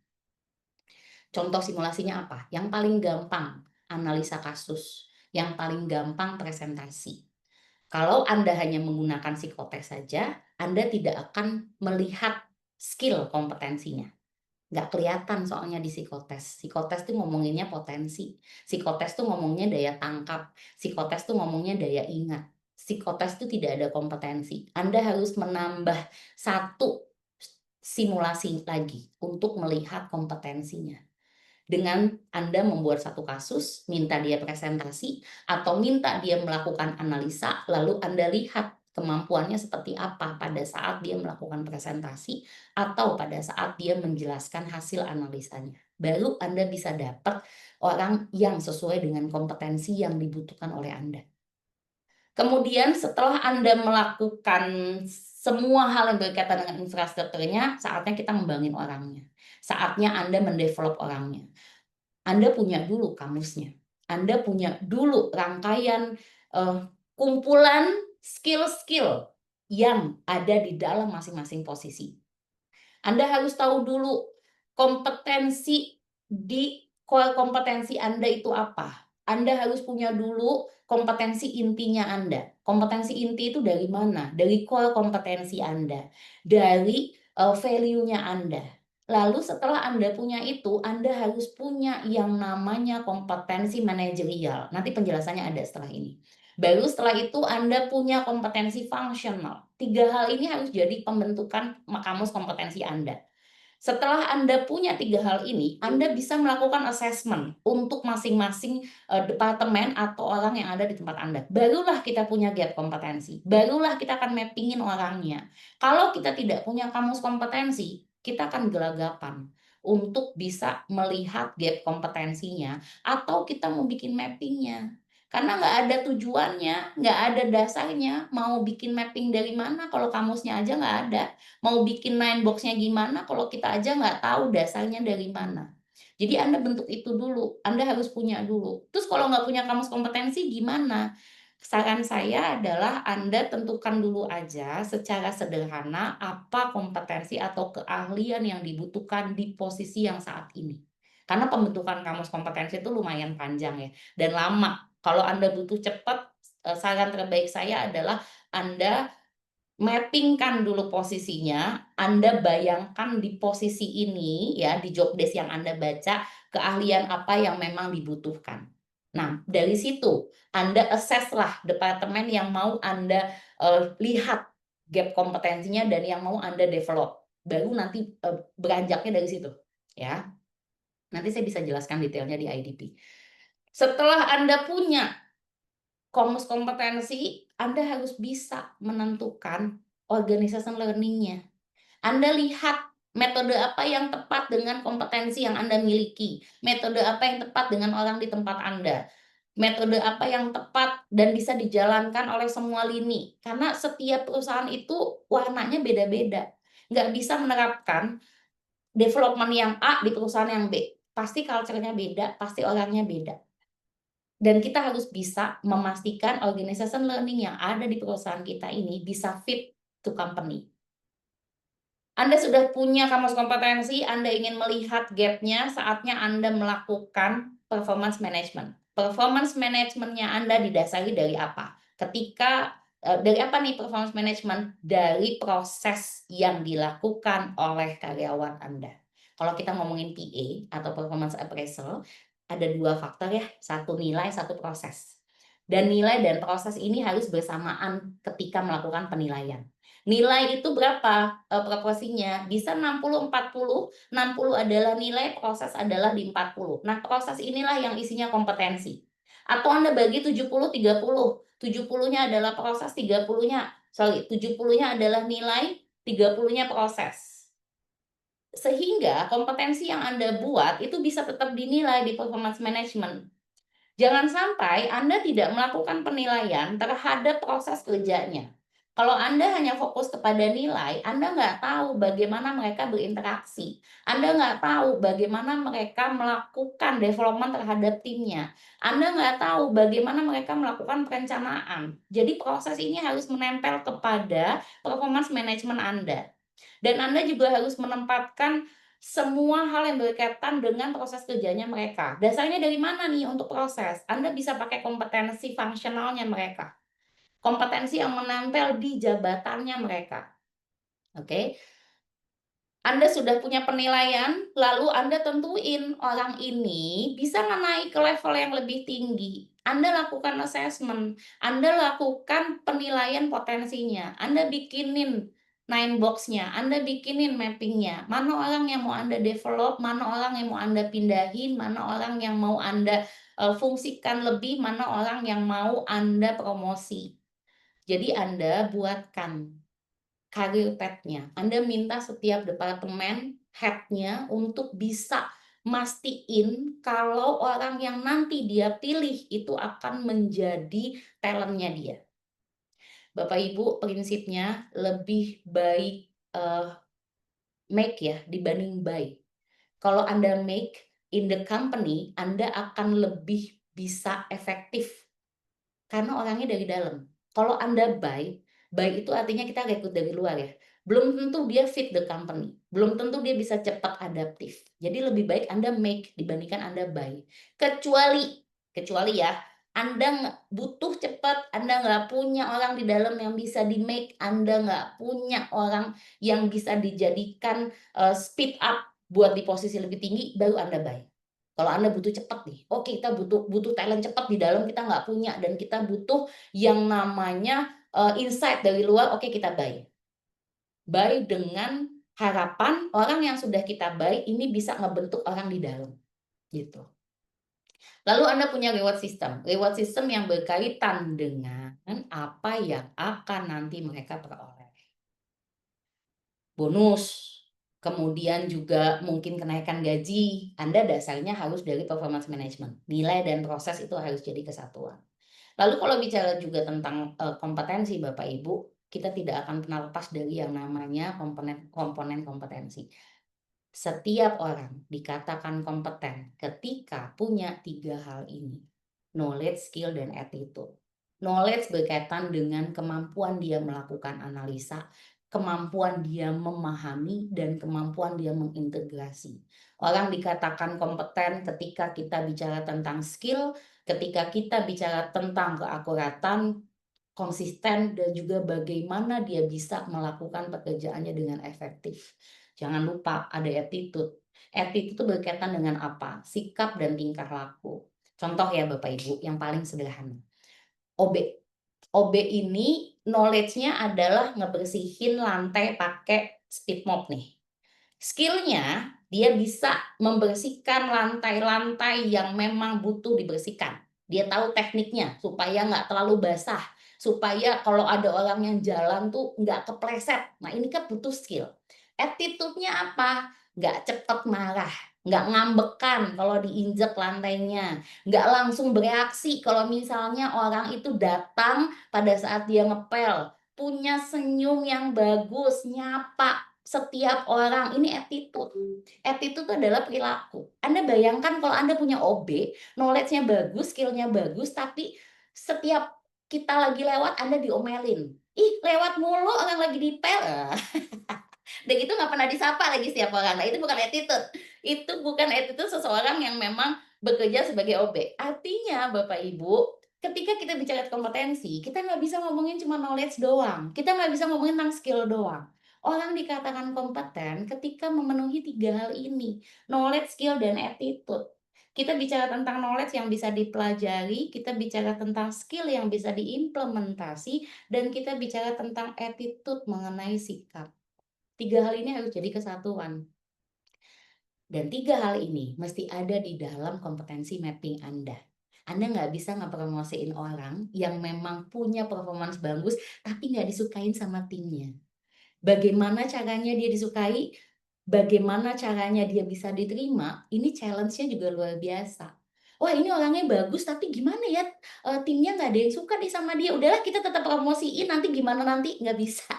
Contoh simulasinya apa? Yang paling gampang, analisa kasus. Yang paling gampang, presentasi. Kalau Anda hanya menggunakan psikotes saja, Anda tidak akan melihat skill kompetensinya. Nggak kelihatan soalnya di psikotes. Psikotes tuh ngomonginnya potensi. Psikotes tuh ngomongnya daya tangkap. Psikotes tuh ngomongnya daya ingat. Psikotes tuh tidak ada kompetensi. Anda harus menambah satu simulasi lagi untuk melihat kompetensinya. Dengan Anda membuat satu kasus, minta dia presentasi, atau minta dia melakukan analisa, lalu Anda lihat kemampuannya seperti apa pada saat dia melakukan presentasi, atau pada saat dia menjelaskan hasil analisanya. Baru Anda bisa dapat orang yang sesuai dengan kompetensi yang dibutuhkan oleh Anda. Kemudian setelah Anda melakukan semua hal yang berkaitan dengan infrastrukturnya, saatnya kita membangun orangnya. Saatnya Anda mendevelop orangnya. Anda punya dulu kamusnya, Anda punya dulu rangkaian, eee, kumpulan skill-skill yang ada di dalam masing-masing posisi. Anda harus tahu dulu kompetensi di core kompetensi Anda itu apa. Anda harus punya dulu kompetensi intinya Anda. Kompetensi inti itu dari mana? Dari core kompetensi Anda, dari, value-nya Anda. Lalu setelah Anda punya itu, Anda harus punya yang namanya kompetensi manajerial. Nanti penjelasannya ada setelah ini. Baru setelah itu Anda punya kompetensi fungsional. 3 hal ini harus jadi pembentukan kamus kompetensi Anda. Setelah Anda punya 3 hal ini, Anda bisa melakukan assessment untuk masing-masing, departemen atau orang yang ada di tempat Anda. Barulah kita punya gap kompetensi, barulah kita akan mapping-in orangnya. Kalau kita tidak punya kamus kompetensi, kita akan gelagapan untuk bisa melihat gap kompetensinya atau kita mau bikin mapping-nya. Karena nggak ada tujuannya, nggak ada dasarnya, mau bikin mapping dari mana kalau kamusnya aja nggak ada. Mau bikin nine box-nya gimana kalau kita aja nggak tahu dasarnya dari mana. Jadi Anda bentuk itu dulu, Anda harus punya dulu. Terus kalau nggak punya kamus kompetensi gimana? Saran saya adalah Anda tentukan dulu aja secara sederhana apa kompetensi atau keahlian yang dibutuhkan di posisi yang saat ini. Karena pembentukan kamus kompetensi itu lumayan panjang ya, dan lama. Kalau Anda butuh cepat, saran terbaik saya adalah Anda mapping-kan dulu posisinya, Anda bayangkan di posisi ini ya, di job desk yang Anda baca, keahlian apa yang memang dibutuhkan. Nah, dari situ Anda assess-lah departemen yang mau Anda, lihat gap kompetensinya dan yang mau Anda develop. Baru nanti, beranjaknya dari situ, ya. Nanti saya bisa jelaskan detailnya di IDP. Setelah Anda punya kamus kompetensi, Anda harus bisa menentukan organization learning-nya. Anda lihat metode apa yang tepat dengan kompetensi yang Anda miliki, metode apa yang tepat dengan orang di tempat Anda, metode apa yang tepat dan bisa dijalankan oleh semua lini. Karena setiap perusahaan itu warnanya beda-beda. Nggak bisa menerapkan development yang A di perusahaan yang B. Pasti culture-nya beda, pasti orangnya beda. Dan kita harus bisa memastikan organization learning yang ada di perusahaan kita ini bisa fit to company. Anda sudah punya kamus kompetensi, Anda ingin melihat gap-nya, saatnya Anda melakukan performance management. Performance management-nya Anda didasari dari apa? Dari apa nih performance management? Dari proses yang dilakukan oleh karyawan Anda. Kalau kita ngomongin PA atau performance appraisal, ada 2 faktor ya, satu nilai, satu proses. Dan nilai dan proses ini harus bersamaan ketika melakukan penilaian. Nilai itu berapa, proporsinya? Bisa 60-40, 60 adalah nilai, proses adalah di 40. Nah, proses inilah yang isinya kompetensi. Atau Anda bagi 70-30. 70-nya adalah proses, 70-nya adalah nilai, 30-nya proses. Sehingga kompetensi yang Anda buat itu bisa tetap dinilai di performance management. Jangan sampai Anda tidak melakukan penilaian terhadap proses kerjanya. Kalau Anda hanya fokus kepada nilai, Anda nggak tahu bagaimana mereka berinteraksi. Anda nggak tahu bagaimana mereka melakukan development terhadap timnya. Anda nggak tahu bagaimana mereka melakukan perencanaan. Jadi proses ini harus menempel kepada performance management Anda. Dan Anda juga harus menempatkan semua hal yang berkaitan dengan proses kerjanya mereka. Dasarnya dari mana nih untuk proses? Anda bisa pakai kompetensi fungsionalnya mereka. Kompetensi yang menempel di jabatannya mereka. Oke. Anda sudah punya penilaian, lalu Anda tentuin orang ini bisa nggak naik ke level yang lebih tinggi. Anda lakukan assessment, Anda lakukan penilaian potensinya, Anda bikinin nine box-nya, Anda bikinin mapping-nya. Mana orang yang mau Anda develop, mana orang yang mau Anda pindahin, mana orang yang mau Anda fungsikan lebih, mana orang yang mau Anda promosi. Jadi Anda buatkan career path-nya. Anda minta setiap departemen head-nya untuk bisa mastiin kalau orang yang nanti dia pilih itu akan menjadi talent-nya dia. Bapak Ibu, prinsipnya lebih baik make ya dibanding buy. Kalau Anda make in the company, Anda akan lebih bisa efektif karena orangnya dari dalam. Kalau Anda buy itu artinya kita rekrut dari luar ya. Belum tentu dia fit the company, belum tentu dia bisa cepat adaptif. Jadi lebih baik Anda make dibandingkan Anda buy. Kecuali ya, Anda butuh cepat, Anda nggak punya orang di dalam yang bisa di-make, Anda nggak punya orang yang bisa dijadikan, speed up buat di posisi lebih tinggi, baru Anda buy. Kalau Anda butuh cepat nih, oke kita butuh butuh talent cepat di dalam kita nggak punya dan kita butuh yang namanya, insight dari luar, oke kita buy. Buy dengan harapan orang yang sudah kita buy ini bisa ngebentuk orang di dalam, gitu. Lalu Anda punya reward system yang berkaitan dengan apa yang akan nanti mereka peroleh. Bonus, kemudian juga mungkin kenaikan gaji, Anda dasarnya harus dari performance management. Nilai dan proses itu harus jadi kesatuan. Lalu kalau bicara juga tentang, kompetensi Bapak Ibu, kita tidak akan pernah lepas dari yang namanya komponen kompetensi. Setiap orang dikatakan kompeten ketika punya 3 hal ini, knowledge, skill, dan attitude. Knowledge berkaitan dengan kemampuan dia melakukan analisa, kemampuan dia memahami, dan kemampuan dia mengintegrasi. Orang dikatakan kompeten ketika kita bicara tentang skill, ketika kita bicara tentang keakuratan, konsisten, dan juga bagaimana dia bisa melakukan pekerjaannya dengan efektif. Jangan lupa ada attitude. Attitude itu berkaitan dengan apa? Sikap dan tingkah laku. Contoh ya Bapak Ibu, yang paling sederhana. OB. OB ini knowledge-nya adalah ngebersihin lantai pakai speed mop nih. Skill-nya dia bisa membersihkan lantai-lantai yang memang butuh dibersihkan. Dia tahu tekniknya supaya nggak terlalu basah, supaya kalau ada orang yang jalan tuh nggak kepleset. Nah ini kan butuh skill. Attitude-nya apa? Nggak cepet marah, nggak ngambekan kalau diinjek lantainya, nggak langsung bereaksi kalau misalnya orang itu datang pada saat dia ngepel, punya senyum yang bagus, nyapa setiap orang, ini attitude. Attitude itu adalah perilaku. Anda bayangkan kalau Anda punya OB, knowledge-nya bagus, skill-nya bagus, tapi setiap kita lagi lewat Anda diomelin. "Ih, lewat mulu orang lagi dipel." Dan itu nggak pernah disapa lagi setiap orang. Nah, itu bukan attitude. Itu bukan attitude seseorang yang memang bekerja sebagai OB. Artinya Bapak Ibu, ketika kita bicara kompetensi, kita nggak bisa ngomongin cuma knowledge doang. Kita nggak bisa ngomongin tentang skill doang. Orang dikatakan kompeten ketika memenuhi 3 hal ini, knowledge, skill, dan attitude. Kita bicara tentang knowledge yang bisa dipelajari, kita bicara tentang skill yang bisa diimplementasi, dan kita bicara tentang attitude mengenai sikap. 3 hal ini harus jadi kesatuan. Dan 3 hal ini mesti ada di dalam kompetensi mapping Anda. Anda nggak bisa ngepromosiin orang yang memang punya performance bagus, tapi nggak disukain sama timnya. Bagaimana caranya dia disukai, bagaimana caranya dia bisa diterima, ini challenge-nya juga luar biasa. Wah, ini orangnya bagus tapi gimana ya, timnya nggak ada yang suka nih sama dia, udahlah kita tetap promosiin, nanti gimana nanti, nggak bisa.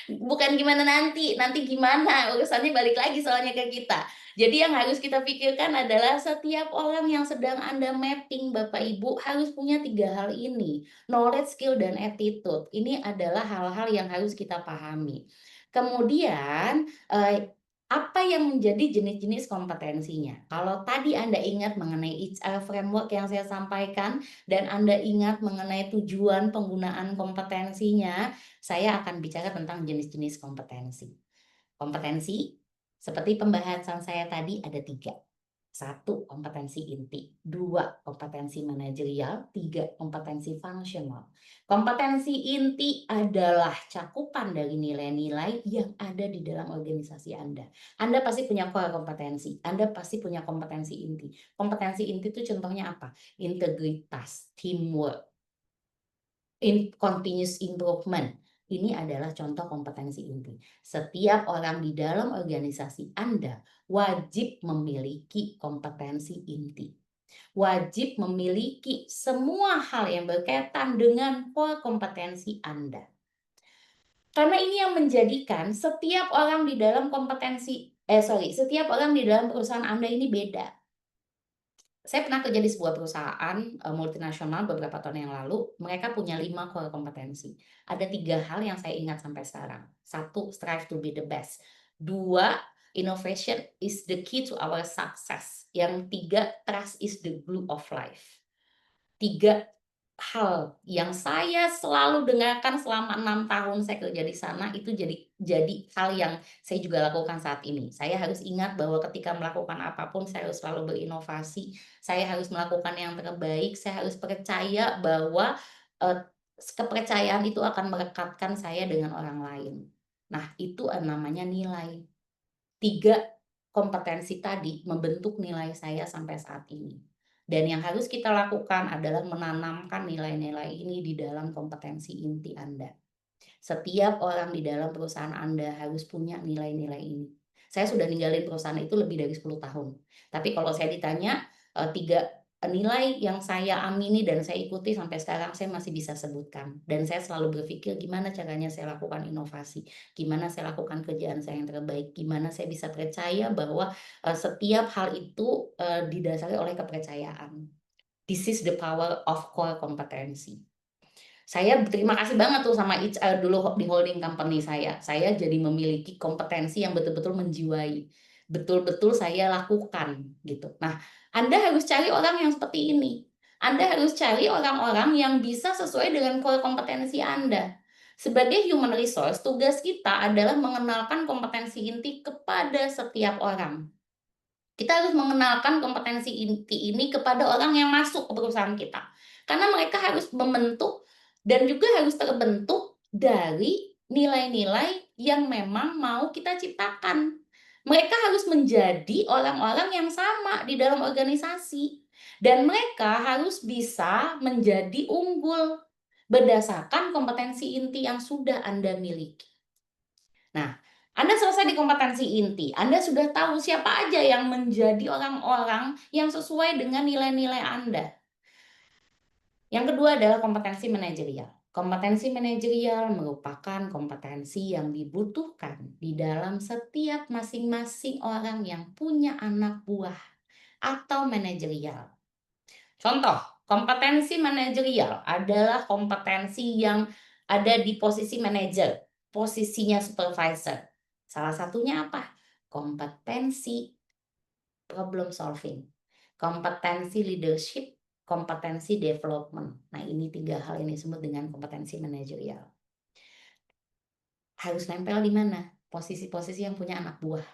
Bukan gimana nanti, nanti gimana, urusannya balik lagi soalnya ke kita. Jadi yang harus kita pikirkan adalah setiap orang yang sedang Anda mapping Bapak Ibu harus punya 3 hal ini, knowledge, skill, dan attitude. Ini adalah hal-hal yang harus kita pahami. Kemudian, apa yang menjadi jenis-jenis kompetensinya? Kalau tadi Anda ingat mengenai HR framework yang saya sampaikan dan Anda ingat mengenai tujuan penggunaan kompetensinya, saya akan bicara tentang jenis-jenis kompetensi. Kompetensi, seperti pembahasan saya tadi ada 3. 1, kompetensi inti. 2, kompetensi manajerial. 3, kompetensi fungsional. Kompetensi inti adalah cakupan dari nilai-nilai yang ada di dalam organisasi Anda. Anda pasti punya core kompetensi, Anda pasti punya kompetensi inti. Kompetensi inti itu contohnya apa? Integritas, teamwork, continuous improvement. Ini adalah contoh kompetensi inti. Setiap orang di dalam organisasi Anda wajib memiliki kompetensi inti. Wajib memiliki semua hal yang berkaitan dengan core kompetensi Anda. Karena ini yang menjadikan setiap orang di dalam setiap orang di dalam perusahaan Anda ini beda. Saya pernah kerja di sebuah perusahaan, multinasional beberapa tahun yang lalu, mereka punya 5 core kompetensi. Ada 3 hal yang saya ingat sampai sekarang. 1, strive to be the best. 2, innovation is the key to our success. Yang 3, trust is the glue of life. 3 hal yang saya selalu dengarkan selama 6 tahun saya kerja di sana itu jadi hal yang saya juga lakukan saat ini. Saya harus ingat bahwa ketika melakukan apapun saya harus selalu berinovasi, saya harus melakukan yang terbaik, saya harus percaya bahwa, eee, kepercayaan itu akan merekatkan saya dengan orang lain. Nah, itu, namanya nilai. 3 kompetensi tadi membentuk nilai saya sampai saat ini. Dan yang harus kita lakukan adalah menanamkan nilai-nilai ini di dalam kompetensi inti Anda. Setiap orang di dalam perusahaan Anda harus punya nilai-nilai ini. Saya sudah ninggalin perusahaan itu lebih dari 10 tahun. Tapi kalau saya ditanya, 3 nilai yang saya amini dan saya ikuti sampai sekarang saya masih bisa sebutkan. Dan saya selalu berpikir gimana caranya saya lakukan inovasi, gimana saya lakukan kerjaan saya yang terbaik, gimana saya bisa percaya bahwa, setiap hal itu, didasari oleh kepercayaan. This is the power of core kompetensi. Saya berterima kasih banget tuh sama HR dulu di holding company saya. Saya jadi memiliki kompetensi yang betul-betul menjiwai. Betul-betul saya lakukan gitu. Nah, Anda harus cari orang yang seperti ini. Anda harus cari orang-orang yang bisa sesuai dengan core kompetensi Anda. Sebagai human resource, tugas kita adalah mengenalkan kompetensi inti kepada setiap orang. Kita harus mengenalkan kompetensi inti ini kepada orang yang masuk ke perusahaan kita. Karena mereka harus membentuk dan juga harus terbentuk dari nilai-nilai yang memang mau kita ciptakan. Mereka harus menjadi orang-orang yang sama di dalam organisasi dan mereka harus bisa menjadi unggul berdasarkan kompetensi inti yang sudah Anda miliki. Nah, Anda selesai di kompetensi inti, Anda sudah tahu siapa aja yang menjadi orang-orang yang sesuai dengan nilai-nilai Anda. Yang kedua adalah kompetensi manajerial. Kompetensi manajerial merupakan kompetensi yang dibutuhkan di dalam setiap masing-masing orang yang punya anak buah atau manajerial. Contoh, kompetensi manajerial adalah kompetensi yang ada di posisi manajer, posisinya supervisor. Salah satunya apa? Kompetensi problem solving, kompetensi leadership, kompetensi development. Nah, ini 3 hal ini disebut dengan kompetensi manajerial. Harus nempel di mana? Posisi-posisi yang punya anak buah.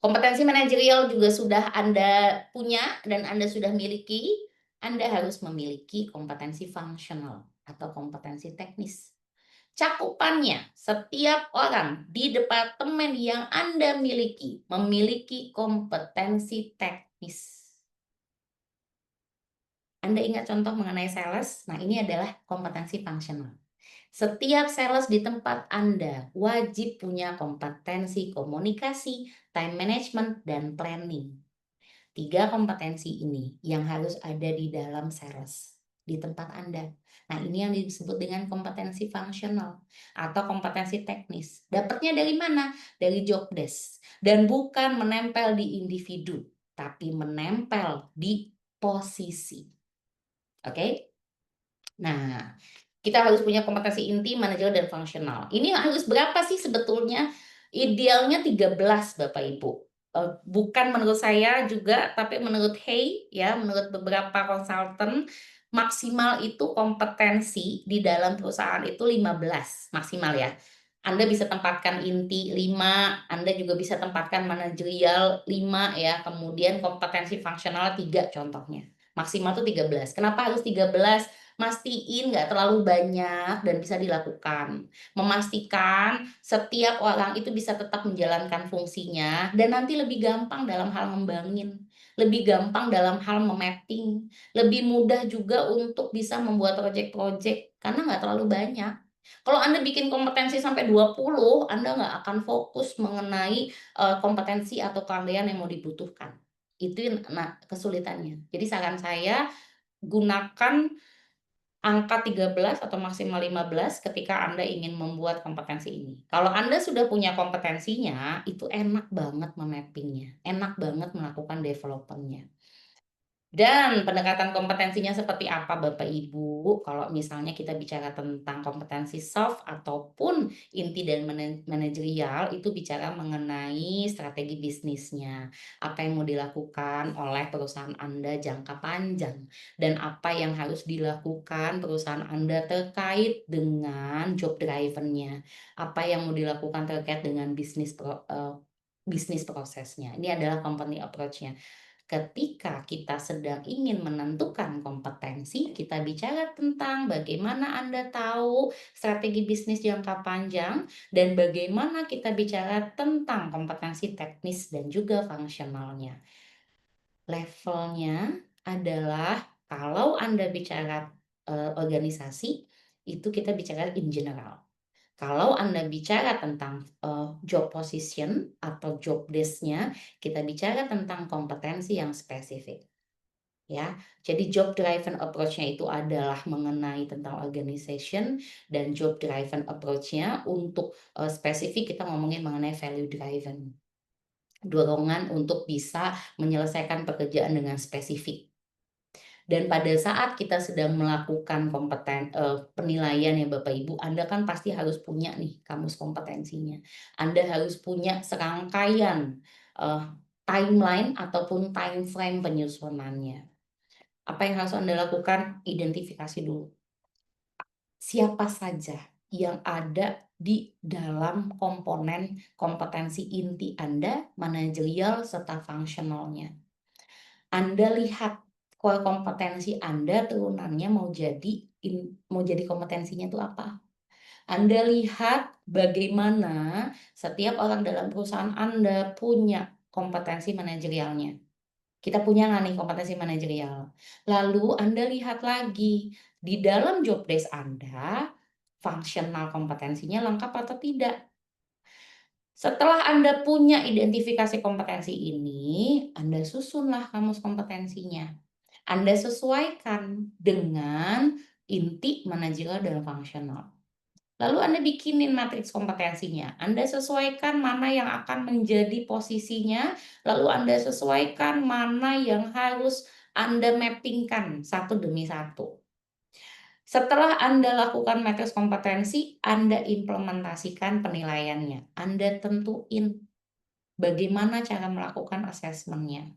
Kompetensi manajerial juga sudah Anda punya dan Anda sudah miliki, Anda harus memiliki kompetensi fungsional atau kompetensi teknis. Cakupannya, setiap orang di departemen yang Anda miliki, memiliki kompetensi teknis. Anda ingat contoh mengenai sales? Nah, ini adalah kompetensi fungsional. Setiap sales di tempat Anda wajib punya kompetensi komunikasi, time management, dan planning. 3 kompetensi ini yang harus ada di dalam sales di tempat Anda. Nah, ini yang disebut dengan kompetensi fungsional atau kompetensi teknis. Dapatnya dari mana? Dari job desk. Dan bukan menempel di individu, tapi menempel di posisi. Oke? Nah, kita harus punya kompetensi inti, manajerial, dan fungsional. Ini harus berapa sih sebetulnya? Idealnya 13 Bapak Ibu. Bukan menurut saya juga, tapi menurut Hay ya, menurut beberapa konsultan, maksimal itu kompetensi di dalam perusahaan itu 15 maksimal ya. Anda bisa tempatkan inti 5, Anda juga bisa tempatkan manajerial 5 ya, kemudian kompetensi fungsional 3 contohnya. Maksimal tuh 13. Kenapa harus 13? Mastiin nggak terlalu banyak dan bisa dilakukan. Memastikan setiap orang itu bisa tetap menjalankan fungsinya dan nanti lebih gampang dalam hal ngembangin, lebih gampang dalam hal me-mapping, lebih mudah juga untuk bisa membuat project-project karena nggak terlalu banyak. Kalau Anda bikin kompetensi sampai 20, Anda nggak akan fokus mengenai, kompetensi atau keahlian yang mau dibutuhkan. Itu kesulitannya. Jadi saran saya gunakan angka 13 atau maksimal 15 ketika Anda ingin membuat kompetensi ini. Kalau Anda sudah punya kompetensinya, itu enak banget me-mapping-nya, enak banget melakukan development-nya. Dan pendekatan kompetensinya seperti apa Bapak Ibu? Kalau misalnya kita bicara tentang kompetensi soft ataupun inti dan manajerial itu bicara mengenai strategi bisnisnya. Apa yang mau dilakukan oleh perusahaan Anda jangka panjang dan apa yang harus dilakukan perusahaan Anda terkait dengan job driver-nya. Apa yang mau dilakukan terkait dengan bisnis prosesnya. Ini adalah company approach-nya. Ketika kita sedang ingin menentukan kompetensi, kita bicara tentang bagaimana Anda tahu strategi bisnis jangka panjang dan bagaimana kita bicara tentang kompetensi teknis dan juga fungsionalnya. Levelnya adalah kalau Anda bicara, organisasi, itu kita bicara in general. Kalau Anda bicara tentang, job position atau job desk-nya, kita bicara tentang kompetensi yang spesifik, ya. Jadi job driven approach-nya itu adalah mengenai tentang organization dan job driven approach-nya untuk, spesifik kita ngomongin mengenai value driven. Dorongan untuk bisa menyelesaikan pekerjaan dengan spesifik. Dan pada saat kita sedang melakukan penilaian ya Bapak Ibu, Anda kan pasti harus punya nih kamus kompetensinya. Anda harus punya serangkaian, eee, timeline ataupun time frame penyusunannya. Apa yang harus Anda lakukan? Identifikasi dulu, siapa saja yang ada di dalam komponen kompetensi inti Anda, manajerial serta fungsionalnya. Anda lihat core kompetensi Anda turunannya mau jadi kompetensinya itu apa. Anda lihat bagaimana setiap orang dalam perusahaan Anda punya kompetensi manajerialnya. Kita punya nggak nih kompetensi manajerial? Lalu Anda lihat lagi, di dalam job desk Anda, fungsional kompetensinya lengkap atau tidak? Setelah Anda punya identifikasi kompetensi ini, Anda susunlah kamus kompetensinya. Anda sesuaikan dengan inti, manajerial, dan fungsional. Lalu Anda bikinin matriks kompetensinya. Anda sesuaikan mana yang akan menjadi posisinya, lalu Anda sesuaikan mana yang harus Anda mappingkan satu demi satu. Setelah Anda lakukan matriks kompetensi, Anda implementasikan penilaiannya. Anda tentuin bagaimana cara melakukan asesmennya.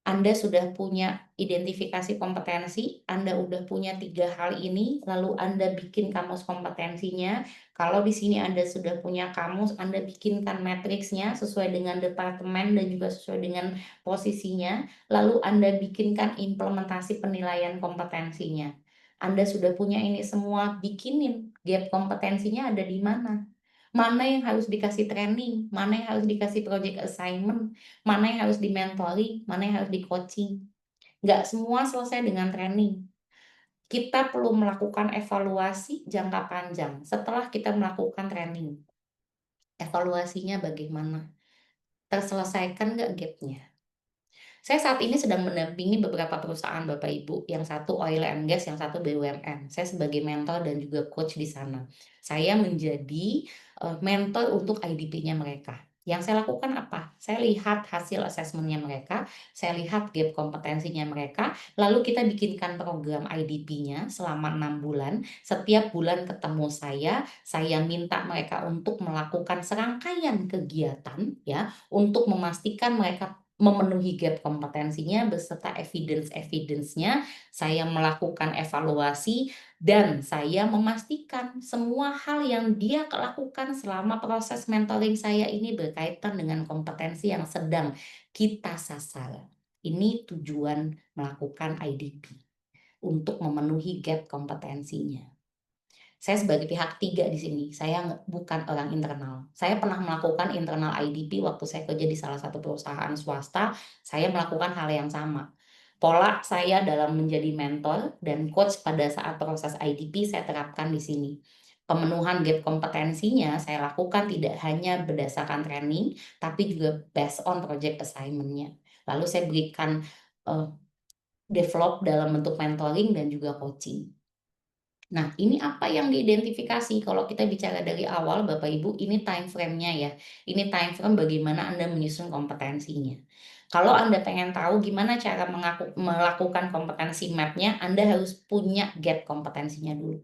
Anda sudah punya identifikasi kompetensi, Anda udah punya 3 hal ini, lalu Anda bikin kamus kompetensinya. Kalau di sini Anda sudah punya kamus, Anda bikinkan matriksnya sesuai dengan departemen dan juga sesuai dengan posisinya, lalu Anda bikinkan implementasi penilaian kompetensinya. Anda sudah punya ini semua, bikinin gap kompetensinya ada di mana. Mana yang harus dikasih training, mana yang harus dikasih project assignment, mana yang harus di-mentoring, mana yang harus di-coaching. Nggak semua selesai dengan training. Kita perlu melakukan evaluasi jangka panjang setelah kita melakukan training. Evaluasinya bagaimana? Terselesaikan nggak gap-nya? Saya saat ini sedang mendampingi beberapa perusahaan Bapak Ibu, yang satu oil and gas, yang satu BUMN. Saya sebagai mentor dan juga coach di sana. Saya menjadi mentor untuk IDP-nya mereka. Yang saya lakukan apa? Saya lihat hasil asesmennya mereka, saya lihat gap kompetensinya mereka, lalu kita bikinkan program IDP-nya selama 6 bulan. Setiap bulan ketemu saya minta mereka untuk melakukan serangkaian kegiatan ya, untuk memastikan mereka memenuhi gap kompetensinya beserta evidence-nya, saya melakukan evaluasi dan saya memastikan semua hal yang dia lakukan selama proses mentoring saya ini berkaitan dengan kompetensi yang sedang kita sasar. Ini tujuan melakukan IDP untuk memenuhi gap kompetensinya. Saya sebagai pihak ketiga di sini, saya bukan orang internal. Saya pernah melakukan internal IDP waktu saya kerja di salah satu perusahaan swasta, saya melakukan hal yang sama. Pola saya dalam menjadi mentor dan coach pada saat proses IDP saya terapkan di sini. Pemenuhan gap kompetensinya saya lakukan tidak hanya berdasarkan training, tapi juga based on project assignment-nya. Lalu saya berikan develop dalam bentuk mentoring dan juga coaching. Nah, ini apa yang diidentifikasi kalau kita bicara dari awal Bapak Ibu, ini time frame-nya ya. Ini time frame bagaimana Anda menyusun kompetensinya. Kalau Anda pengen tahu gimana cara melakukan kompetensi map-nya, Anda harus punya gap kompetensinya dulu.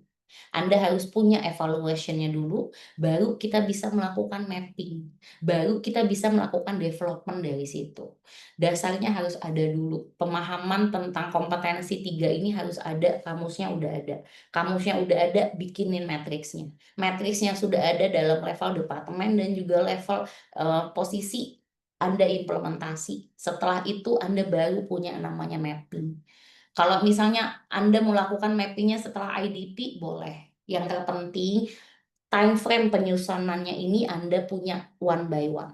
Anda harus punya evaluation-nya dulu, baru kita bisa melakukan mapping, baru kita bisa melakukan development dari situ. Dasarnya harus ada dulu, pemahaman tentang kompetensi 3 ini harus ada, kamusnya udah ada. Kamusnya udah ada, bikinin matriksnya. Matriksnya sudah ada dalam level departemen dan juga level posisi Anda implementasi. Setelah itu Anda baru punya namanya mapping. Kalau misalnya Anda mau lakukan mapping-nya setelah IDP, boleh. Yang terpenting, time frame penyusunannya ini Anda punya one by one.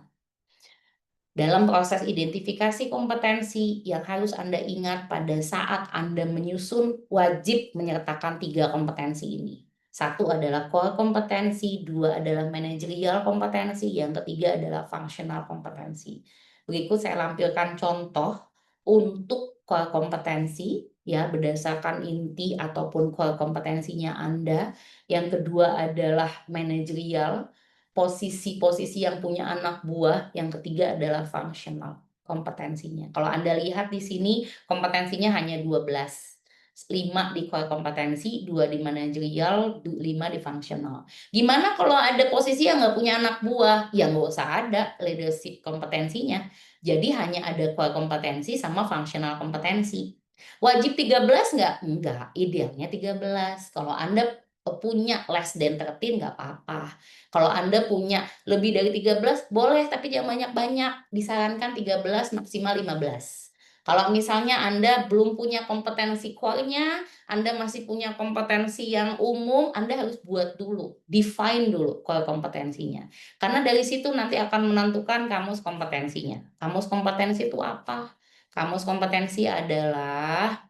Dalam proses identifikasi kompetensi yang harus Anda ingat pada saat Anda menyusun, wajib menyertakan 3 kompetensi ini. Satu adalah core kompetensi, 2 adalah managerial kompetensi, yang ketiga adalah functional kompetensi. Berikut saya lampirkan contoh untuk core kompetensi ya, berdasarkan inti ataupun core kompetensinya Anda. Yang kedua adalah managerial, posisi-posisi yang punya anak buah, yang ketiga adalah functional kompetensinya. Kalau Anda lihat di sini kompetensinya hanya 12. 5 di core kompetensi, 2 di managerial, 5 di functional. Gimana kalau ada posisi yang nggak punya anak buah? Ya nggak usah ada leadership kompetensinya. Jadi hanya ada core kompetensi sama functional kompetensi. Wajib 13 nggak? Enggak, idealnya 13. Kalau Anda punya less than 13 nggak apa-apa. Kalau Anda punya lebih dari 13 boleh, tapi jangan banyak-banyak. Disarankan 13 maksimal 15. Kalau misalnya Anda belum punya kompetensi core-nya, Anda masih punya kompetensi yang umum, Anda harus buat dulu, define dulu core kompetensinya. Karena dari situ nanti akan menentukan kamus kompetensinya. Kamus kompetensi itu apa? Kamus kompetensi adalah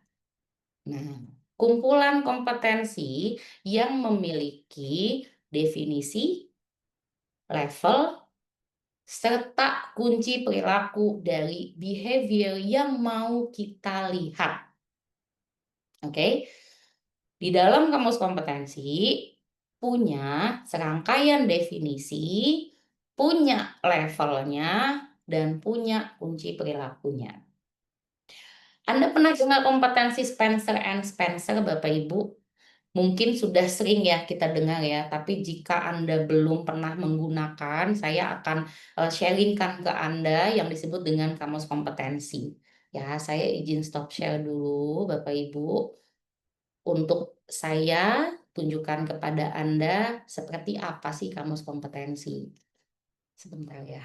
kumpulan kompetensi yang memiliki definisi, level, serta kunci perilaku dari behavior yang mau kita lihat. Oke. Di dalam kamus kompetensi punya serangkaian definisi, punya levelnya, dan punya kunci perilakunya. Anda pernah dengar kompetensi Spencer and Spencer, Bapak Ibu? Mungkin sudah sering ya kita dengar ya, tapi jika Anda belum pernah menggunakan, saya akan sharing-kan ke Anda yang disebut dengan kamus kompetensi. Ya, saya izin stop share dulu Bapak Ibu, untuk saya tunjukkan kepada Anda seperti apa sih kamus kompetensi. Sebentar ya.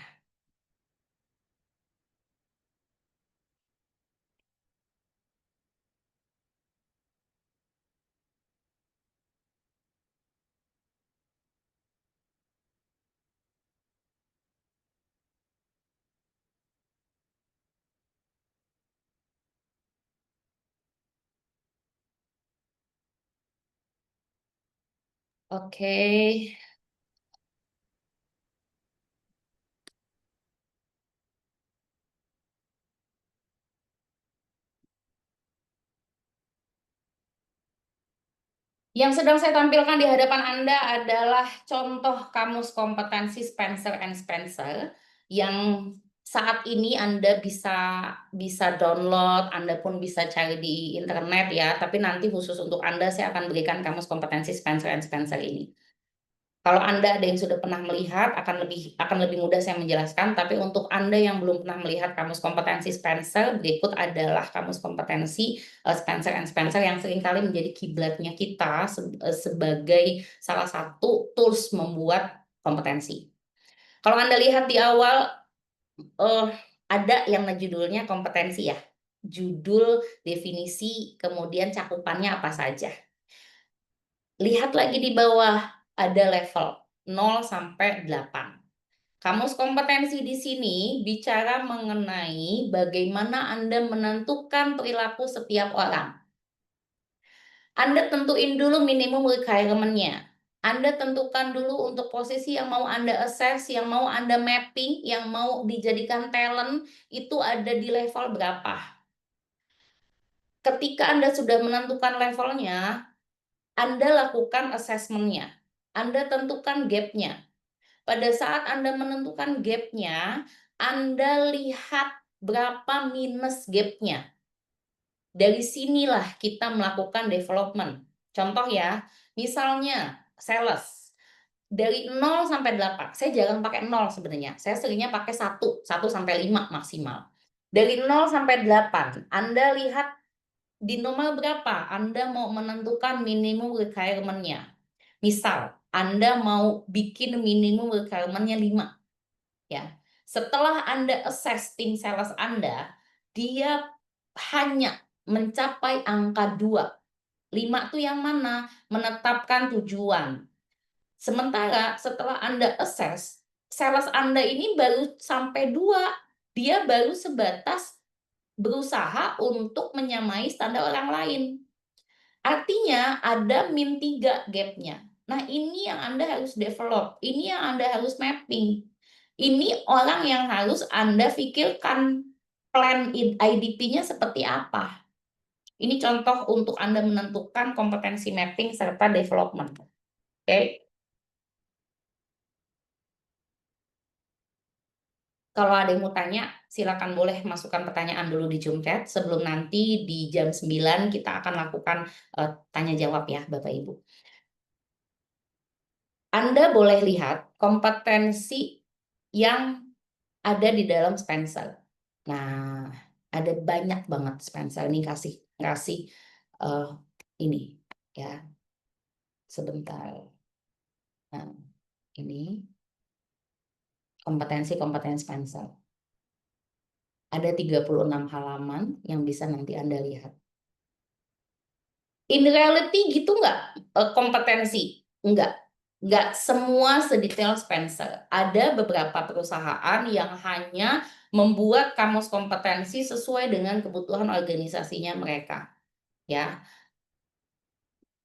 Oke. Yang sedang saya tampilkan di hadapan Anda adalah contoh kamus kompetensi Spencer and Spencer yang saat ini Anda bisa bisa download, Anda pun bisa cari di internet ya, tapi nanti khusus untuk Anda saya akan berikan kamus kompetensi Spencer and Spencer ini. Kalau Anda ada yang sudah pernah melihat akan lebih mudah saya menjelaskan, tapi untuk Anda yang belum pernah melihat kamus kompetensi Spencer, berikut adalah kamus kompetensi Spencer and Spencer yang seringkali menjadi kiblatnya kita sebagai salah satu tools membuat kompetensi. Kalau Anda lihat di awal eh, ada yang judulnya kompetensi ya. Judul, definisi, kemudian cakupannya apa saja. Lihat lagi di bawah ada level 0 sampai 8. Kamus kompetensi di sini bicara mengenai bagaimana Anda menentukan perilaku setiap orang. Anda tentuin dulu minimum requirement-nya. Anda tentukan dulu untuk posisi yang mau Anda assess, yang mau Anda mapping, yang mau dijadikan talent, itu ada di level berapa. Ketika Anda sudah menentukan levelnya, Anda lakukan assessment-nya. Anda tentukan gap-nya. Pada saat Anda menentukan gap-nya, Anda lihat berapa minus gap-nya. Dari sinilah kita melakukan development. Contoh ya, misalnya sales. Dari 0 sampai 8, saya jarang pakai 0 sebenarnya. Saya seringnya pakai 1 sampai 5 maksimal. Dari 0 sampai 8, Anda lihat di nomor berapa Anda mau menentukan minimum requirement-nya. Misal, Anda mau bikin minimum requirement-nya 5. Ya. Setelah Anda assess tim sales Anda, dia hanya mencapai angka 2. 5 itu yang mana? Menetapkan tujuan. Sementara setelah Anda assess, sales Anda ini baru sampai 2. Dia baru sebatas berusaha untuk menyamai standar orang lain. Artinya ada min 3 gap-nya. Nah, ini yang Anda harus develop, ini yang Anda harus mapping. Ini orang yang harus Anda pikirkan plan IDP-nya seperti apa. Ini contoh untuk Anda menentukan kompetensi mapping serta development. Oke. Kalau ada yang mau tanya, silakan boleh masukkan pertanyaan dulu di Zoom chat sebelum nanti di jam 9 kita akan lakukan tanya jawab ya, Bapak Ibu. Anda boleh lihat kompetensi yang ada di dalam Spencer. Nah, ada banyak banget Spencer ini kasih kasih eh, ini ya sebentar. Nah, ini kompetensi-kompetensi Spencer. Ada 36 halaman yang bisa nanti Anda lihat. In reality gitu nggak kompetensi? Nggak semua sedetail Spencer. Ada beberapa perusahaan yang hanya membuat kamus kompetensi sesuai dengan kebutuhan organisasinya mereka. Ya,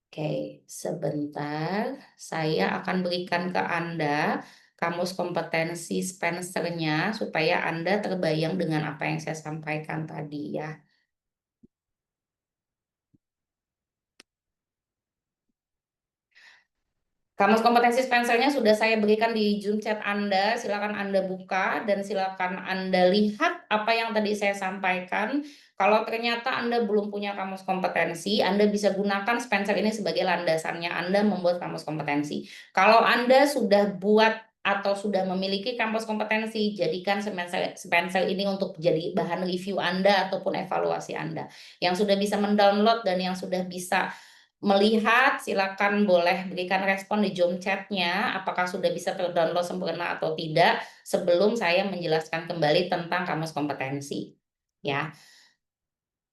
oke, sebentar. Saya akan berikan ke Anda kamus kompetensi Spencer-nya supaya Anda terbayang dengan apa yang saya sampaikan tadi ya. Kamus kompetensi Spencer-nya sudah saya berikan di Zoom chat Anda. Silakan Anda buka dan silakan Anda lihat apa yang tadi saya sampaikan. Kalau ternyata Anda belum punya kamus kompetensi, Anda bisa gunakan Spencer ini sebagai landasannya Anda membuat kamus kompetensi. Kalau Anda sudah buat atau sudah memiliki kamus kompetensi, jadikan Spencer ini untuk jadi bahan review Anda ataupun evaluasi Anda. Yang sudah bisa mendownload dan yang sudah bisa melihat, silakan boleh berikan respon di Zoom chat-nya, apakah sudah bisa terdownload sempurna atau tidak, sebelum saya menjelaskan kembali tentang kamus kompetensi. Ya.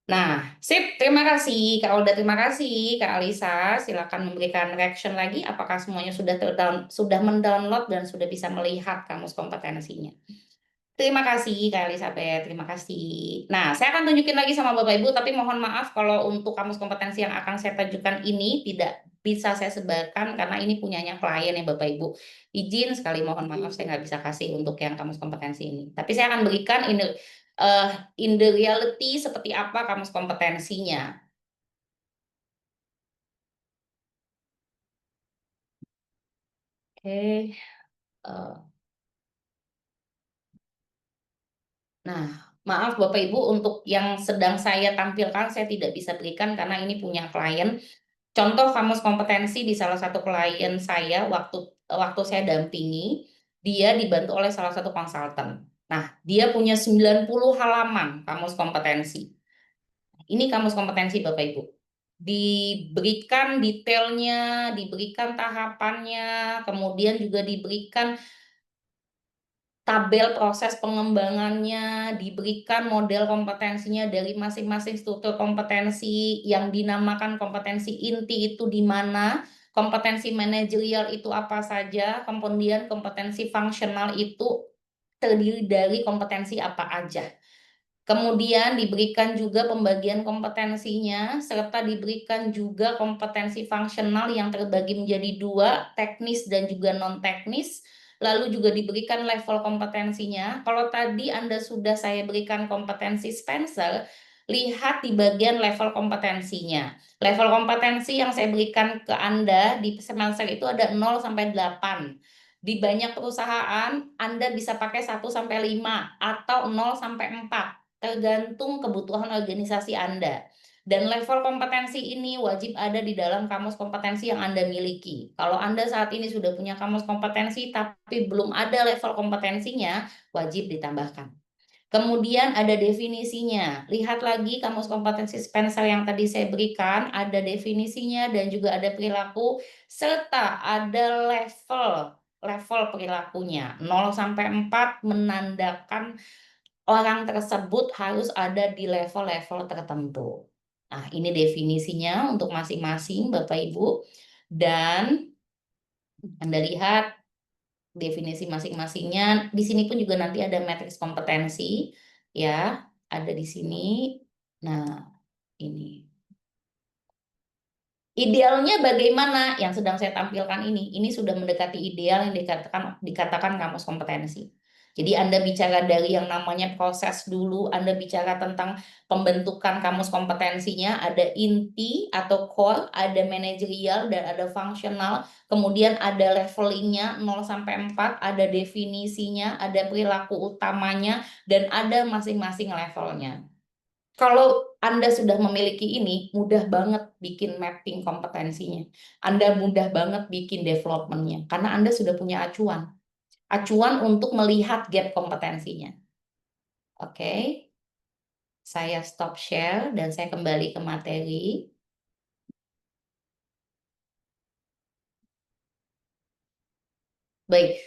Nah, sip, terima kasih. Kak Oda, terima kasih. Kak Alisa, silakan memberikan reaction lagi, apakah semuanya sudah mendownload dan sudah bisa melihat kamus kompetensinya. Terima kasih Kak Elizabeth, terima kasih. Nah, saya akan tunjukin lagi sama Bapak Ibu, tapi mohon maaf kalau untuk kamus kompetensi yang akan saya tunjukkan ini tidak bisa saya sebarkan karena ini punyanya klien ya Bapak Ibu. Izin sekali mohon maaf saya nggak bisa kasih untuk yang kamus kompetensi ini. Tapi saya akan berikan in the reality seperti apa kamus kompetensinya. Oke. eh, Nah, maaf Bapak Ibu untuk yang sedang saya tampilkan saya tidak bisa berikan karena ini punya klien. Contoh kamus kompetensi di salah satu klien saya waktu waktu saya dampingi, dia dibantu oleh salah satu konsultan. Nah, dia punya 90 halaman kamus kompetensi. Ini kamus kompetensi Bapak Ibu. Diberikan detailnya, diberikan tahapannya, kemudian juga diberikan tabel proses pengembangannya, diberikan model kompetensinya dari masing-masing struktur kompetensi yang dinamakan kompetensi inti itu di mana, kompetensi manajerial itu apa saja, kemudian kompetensi fungsional itu terdiri dari kompetensi apa aja. Kemudian diberikan juga pembagian kompetensinya, serta diberikan juga kompetensi fungsional yang terbagi menjadi dua, teknis dan juga non-teknis. Lalu juga diberikan level kompetensinya. Kalau tadi Anda sudah saya berikan kompetensi Spencer, lihat di bagian level kompetensinya. Level kompetensi yang saya berikan ke Anda di Spencer itu ada 0 sampai 8. Di banyak perusahaan Anda bisa pakai 1 sampai 5 atau 0 sampai 4. Tergantung kebutuhan organisasi Anda. Dan level kompetensi ini wajib ada di dalam kamus kompetensi yang Anda miliki. Kalau Anda saat ini sudah punya kamus kompetensi tapi belum ada level kompetensinya, wajib ditambahkan. Kemudian ada definisinya. Lihat lagi kamus kompetensi Spencer yang tadi saya berikan, ada definisinya dan juga ada perilaku serta ada level perilakunya. 0 sampai 4 menandakan orang tersebut harus ada di level-level tertentu. Nah, ini definisinya untuk masing-masing Bapak Ibu. Dan Anda lihat definisi masing-masingnya. Di sini pun juga nanti ada matriks kompetensi, ya, ada di sini. Nah, ini. Idealnya bagaimana yang sedang saya tampilkan ini sudah mendekati ideal yang dikatakan kamus kompetensi. Jadi Anda bicara dari yang namanya proses dulu, Anda bicara tentang pembentukan kamus kompetensinya, ada inti atau core, ada manajerial dan ada fungsional, kemudian ada levelingnya 0 sampai 4, ada definisinya, ada perilaku utamanya, dan ada masing-masing levelnya. Kalau Anda sudah memiliki ini, mudah banget bikin mapping kompetensinya. Anda mudah banget bikin development-nya, karena Anda sudah punya acuan. Acuan untuk melihat gap kompetensinya. Oke, saya stop share dan saya kembali ke materi. Baik,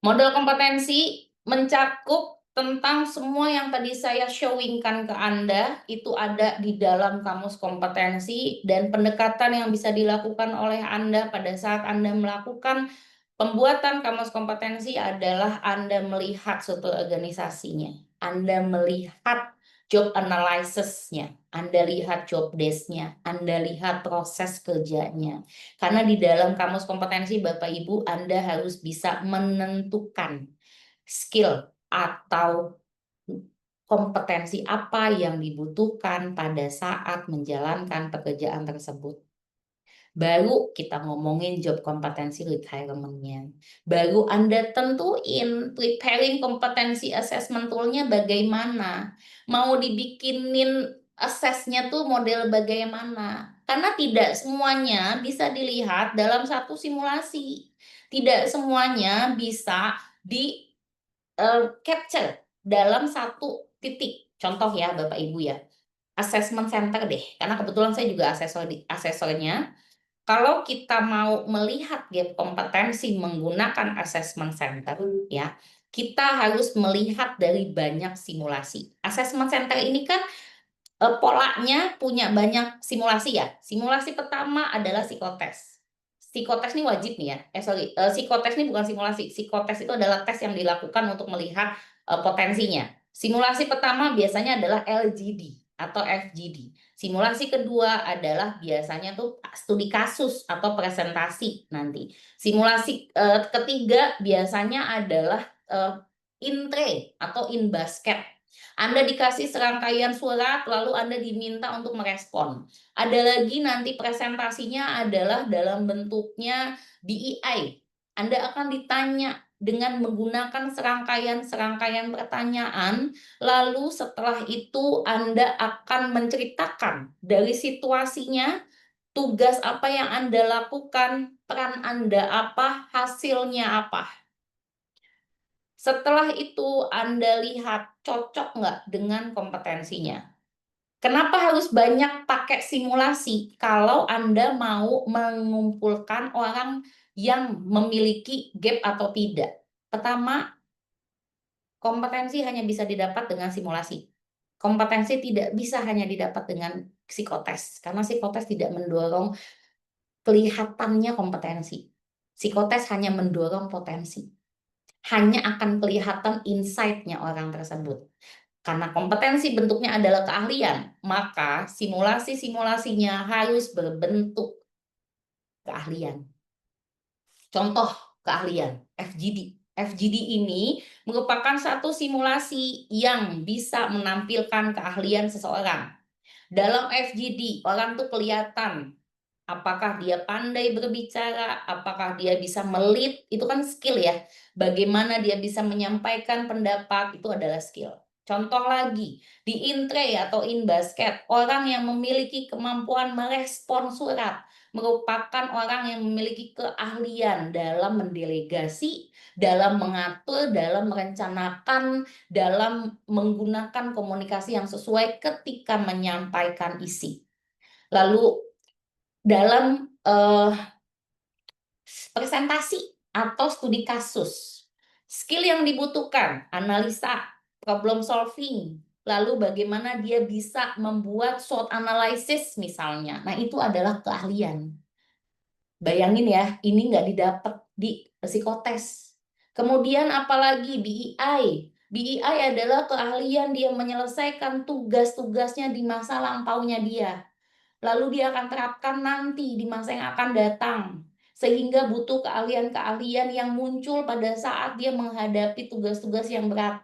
model kompetensi mencakup tentang semua yang tadi saya showingkan ke Anda, itu ada di dalam kamus kompetensi dan pendekatan yang bisa dilakukan oleh Anda pada saat Anda melakukan pembuatan kamus kompetensi adalah Anda melihat struktur organisasinya, Anda melihat job analysis-nya, Anda lihat job desk-nya, Anda lihat proses kerjanya. Karena di dalam kamus kompetensi Bapak Ibu Anda harus bisa menentukan skill atau kompetensi apa yang dibutuhkan pada saat menjalankan pekerjaan tersebut. Baru kita ngomongin job kompetensi requirement-nya. Baru Anda tentuin preparing kompetensi assessment tool-nya bagaimana. Mau dibikinin assess-nya tuh model bagaimana. Karena tidak semuanya bisa dilihat dalam satu simulasi. Tidak semuanya bisa di capture dalam satu titik. Contoh ya Bapak Ibu ya. Assessment center deh. Karena kebetulan saya juga asesornya. Kalau kita mau melihat gap kompetensi menggunakan assessment center, ya, kita harus melihat dari banyak simulasi. Assessment center ini kan polanya punya banyak simulasi ya. Simulasi pertama adalah psikotes. Psikotes ini wajib nih ya. Psikotes ini bukan simulasi. Psikotes itu adalah tes yang dilakukan untuk melihat potensinya. Simulasi pertama biasanya adalah LGD. atau FGD. Simulasi kedua adalah biasanya tuh studi kasus atau presentasi nanti. Simulasi ketiga biasanya adalah in-tray atau in basket. Anda dikasih serangkaian surat, lalu Anda diminta untuk merespon. Ada lagi nanti presentasinya adalah dalam bentuknya DEI. Anda akan ditanya dengan menggunakan serangkaian pertanyaan. Lalu setelah itu Anda akan menceritakan dari situasinya, tugas apa yang Anda lakukan, peran Anda apa, hasilnya apa. Setelah itu Anda lihat cocok nggak dengan kompetensinya. Kenapa harus banyak pakai simulasi kalau Anda mau mengumpulkan orang yang memiliki gap atau tidak? Pertama, kompetensi hanya bisa didapat dengan simulasi. Kompetensi tidak bisa hanya didapat dengan psikotes, karena psikotes tidak mendorong kelihatannya kompetensi. Psikotes hanya mendorong potensi. Hanya akan kelihatan insight-nya orang tersebut. Karena kompetensi bentuknya adalah keahlian, maka simulasi-simulasinya harus berbentuk keahlian. Contoh keahlian, FGD. FGD ini merupakan satu simulasi yang bisa menampilkan keahlian seseorang. Dalam FGD, orang tuh kelihatan apakah dia pandai berbicara, apakah dia bisa melit, itu kan skill ya. Bagaimana dia bisa menyampaikan pendapat, itu adalah skill. Contoh lagi, di in-tray atau in basket, orang yang memiliki kemampuan merespon surat merupakan orang yang memiliki keahlian dalam mendelegasi, dalam mengatur, dalam merencanakan, dalam menggunakan komunikasi yang sesuai ketika menyampaikan isi. Lalu dalam presentasi atau studi kasus, skill yang dibutuhkan, analisa, problem solving, lalu bagaimana dia bisa membuat SWOT analysis misalnya. Nah, itu adalah keahlian. Bayangin ya, ini nggak didapat di psikotes. Kemudian apalagi BEI. BEI adalah keahlian dia menyelesaikan tugas-tugasnya di masa lampaunya dia. Lalu dia akan terapkan nanti di masa yang akan datang. Sehingga butuh keahlian-keahlian yang muncul pada saat dia menghadapi tugas-tugas yang berat.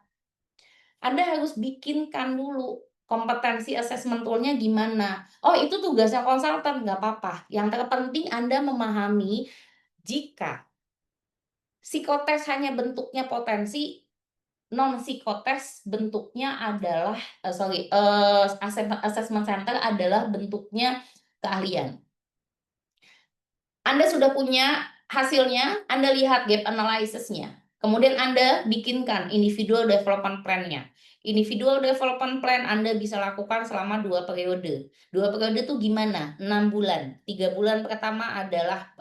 Anda harus bikinkan dulu kompetensi assessment tool-nya gimana. Oh, itu tugasnya konsultan, nggak apa-apa. Yang terpenting Anda memahami jika psikotes hanya bentuknya potensi, non psikotes bentuknya adalah assessment center adalah bentuknya keahlian. Anda sudah punya hasilnya, Anda lihat gap analysis-nya. Kemudian Anda bikinkan individual development plan-nya. Individual development plan Anda bisa lakukan selama 2 periode. 2 periode itu gimana? 6 bulan. 3 bulan pertama adalah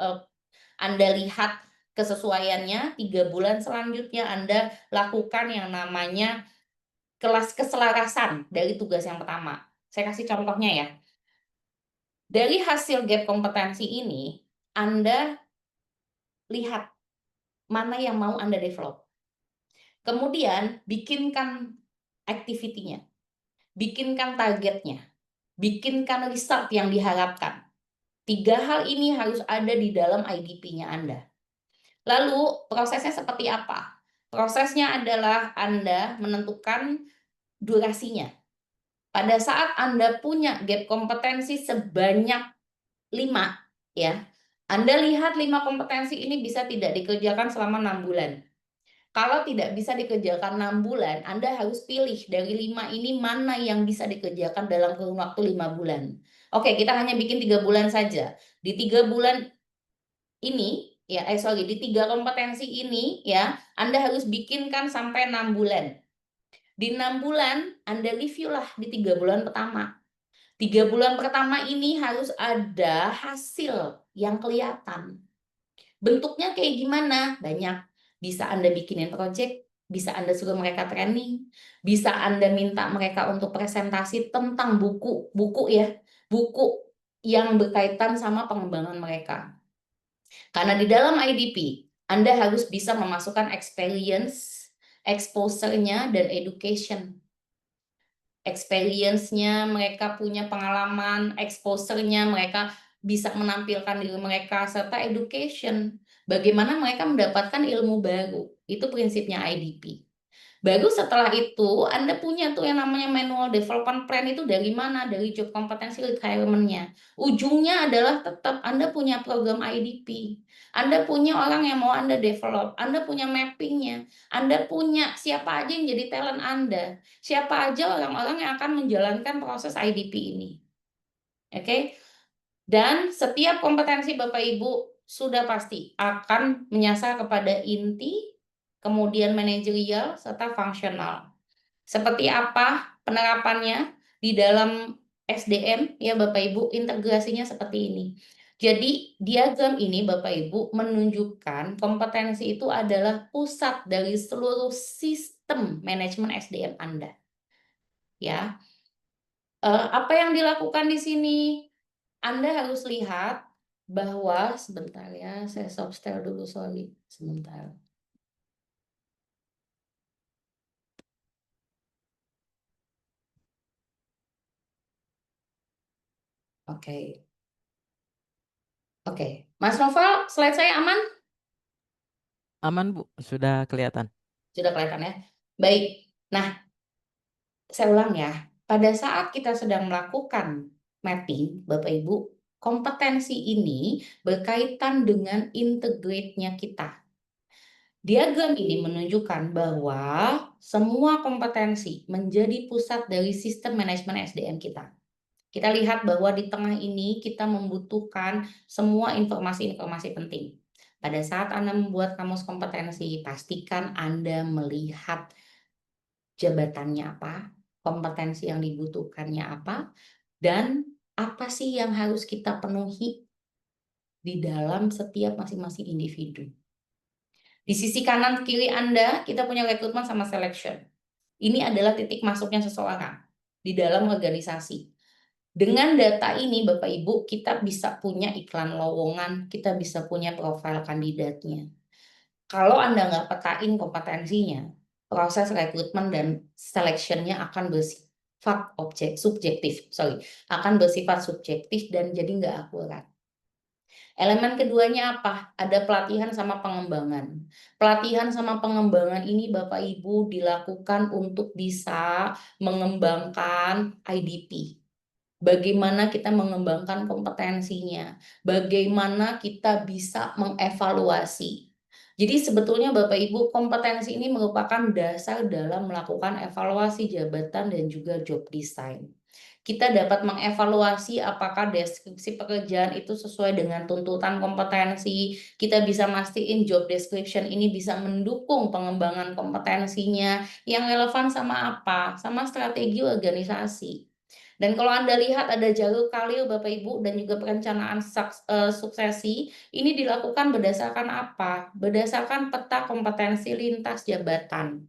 Anda lihat kesesuaiannya, 3 bulan selanjutnya Anda lakukan yang namanya kelas keselarasan dari tugas yang pertama. Saya kasih contohnya ya. Dari hasil gap kompetensi ini, Anda lihat mana yang mau Anda develop. Kemudian bikinkan activity-nya, bikinkan targetnya, bikinkan result yang diharapkan. 3 hal ini harus ada di dalam IDP-nya Anda. Lalu prosesnya seperti apa? Prosesnya adalah Anda menentukan durasinya. Pada saat Anda punya gap kompetensi sebanyak 5, ya, Anda lihat 5 kompetensi ini bisa tidak dikerjakan selama 6 bulan. Kalau tidak bisa dikerjakan 6 bulan, Anda harus pilih dari 5 ini mana yang bisa dikerjakan dalam kurun waktu 5 bulan. Oke, kita hanya bikin 3 bulan saja. Di 3 bulan ini, ya, di 3 kompetensi ini, ya, Anda harus bikinkan sampai 6 bulan. Di 6 bulan, Anda review lah di 3 bulan pertama. 3 bulan pertama ini harus ada hasil yang kelihatan. Bentuknya kayak gimana? Banyak. Bisa Anda bikinin project, bisa Anda suruh mereka training, bisa Anda minta mereka untuk presentasi tentang buku ya, buku yang berkaitan sama pengembangan mereka. Karena di dalam IDP, Anda harus bisa memasukkan experience, exposure-nya, dan education. experience-nya, mereka punya pengalaman, exposure-nya, mereka bisa menampilkan diri mereka, serta education. Bagaimana mereka mendapatkan ilmu baru. Itu prinsipnya IDP. Baru setelah itu, Anda punya tuh yang namanya manual development plan itu dari mana? Dari job competency requirement-nya. Ujungnya adalah tetap Anda punya program IDP. Anda punya orang yang mau Anda develop. Anda punya mapping-nya. Anda punya siapa aja yang jadi talent Anda. Siapa aja orang-orang yang akan menjalankan proses IDP ini. Oke? Dan setiap kompetensi Bapak Ibu sudah pasti akan menyasar kepada inti, kemudian manajerial, serta fungsional. Seperti apa penerapannya di dalam SDM ya Bapak Ibu, integrasinya seperti ini. Jadi diagram ini Bapak Ibu menunjukkan kompetensi itu adalah pusat dari seluruh sistem manajemen SDM Anda. Ya, apa yang dilakukan di sini? Anda harus lihat bahwa sebentar ya, saya stop share dulu, sorry, sebentar. Oke. Oke, Mas Noval, slide saya aman? Aman, Bu, sudah kelihatan. Sudah kelihatan ya? Baik. Nah, saya ulang ya. Pada saat kita sedang melakukan mapping, Bapak Ibu, kompetensi ini berkaitan dengan integrate-nya kita. Diagram ini menunjukkan bahwa semua kompetensi menjadi pusat dari sistem manajemen SDM kita. Kita lihat bahwa di tengah ini kita membutuhkan semua informasi-informasi penting. Pada saat Anda membuat kamus kompetensi, pastikan Anda melihat jabatannya apa, kompetensi yang dibutuhkannya apa, dan apa sih yang harus kita penuhi di dalam setiap masing-masing individu. Di sisi kanan kiri Anda, kita punya rekrutmen sama selection. Ini adalah titik masuknya seseorang di dalam organisasi. Dengan data ini, Bapak Ibu, kita bisa punya iklan lowongan, kita bisa punya profil kandidatnya. Kalau Anda nggak petain kompetensinya, proses rekrutmen dan selection-nya akan bersifat akan bersifat subjektif dan jadi nggak akurat. Elemen keduanya apa? Ada pelatihan sama pengembangan. Pelatihan sama pengembangan ini Bapak Ibu dilakukan untuk bisa mengembangkan IDP. Bagaimana kita mengembangkan kompetensinya, bagaimana kita bisa mengevaluasi. Jadi sebetulnya Bapak Ibu, kompetensi ini merupakan dasar dalam melakukan evaluasi jabatan dan juga job design. Kita dapat mengevaluasi apakah deskripsi pekerjaan itu sesuai dengan tuntutan kompetensi. Kita bisa mastiin job description ini bisa mendukung pengembangan kompetensinya yang relevan sama apa? Sama strategi organisasi. Dan kalau Anda lihat ada jalur karir Bapak Ibu dan juga perencanaan suksesi, ini dilakukan berdasarkan apa? Berdasarkan peta kompetensi lintas jabatan.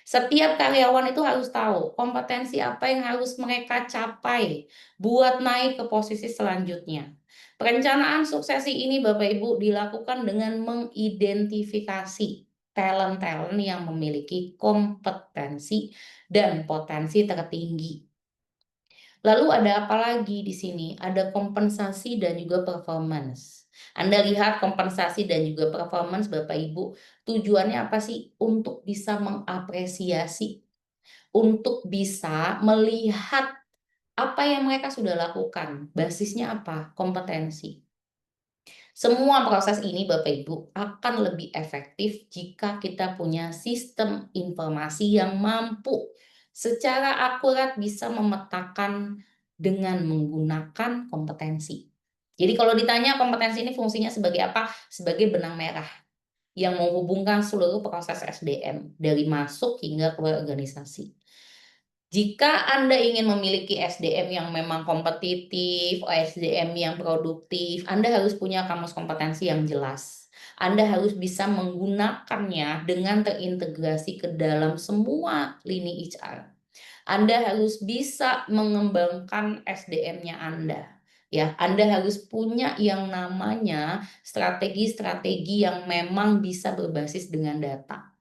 Setiap karyawan itu harus tahu kompetensi apa yang harus mereka capai buat naik ke posisi selanjutnya. Perencanaan suksesi ini Bapak Ibu dilakukan dengan mengidentifikasi talent-talent yang memiliki kompetensi dan potensi tertinggi. Lalu ada apa lagi di sini? Ada kompensasi dan juga performance. Anda lihat kompensasi dan juga performance Bapak Ibu, tujuannya apa sih? Untuk bisa mengapresiasi, untuk bisa melihat apa yang mereka sudah lakukan. Basisnya apa? Kompetensi. Semua proses ini Bapak Ibu akan lebih efektif jika kita punya sistem informasi yang mampu secara akurat bisa memetakan dengan menggunakan kompetensi. Jadi kalau ditanya kompetensi ini fungsinya sebagai apa? Sebagai benang merah yang menghubungkan seluruh proses SDM dari masuk hingga keluar organisasi. Jika Anda ingin memiliki SDM yang memang kompetitif, SDM yang produktif, Anda harus punya kamus kompetensi yang jelas. Anda harus bisa menggunakannya dengan terintegrasi ke dalam semua lini HR. Anda harus bisa mengembangkan SDM-nya Anda. Ya, Anda harus punya yang namanya strategi-strategi yang memang bisa berbasis dengan data.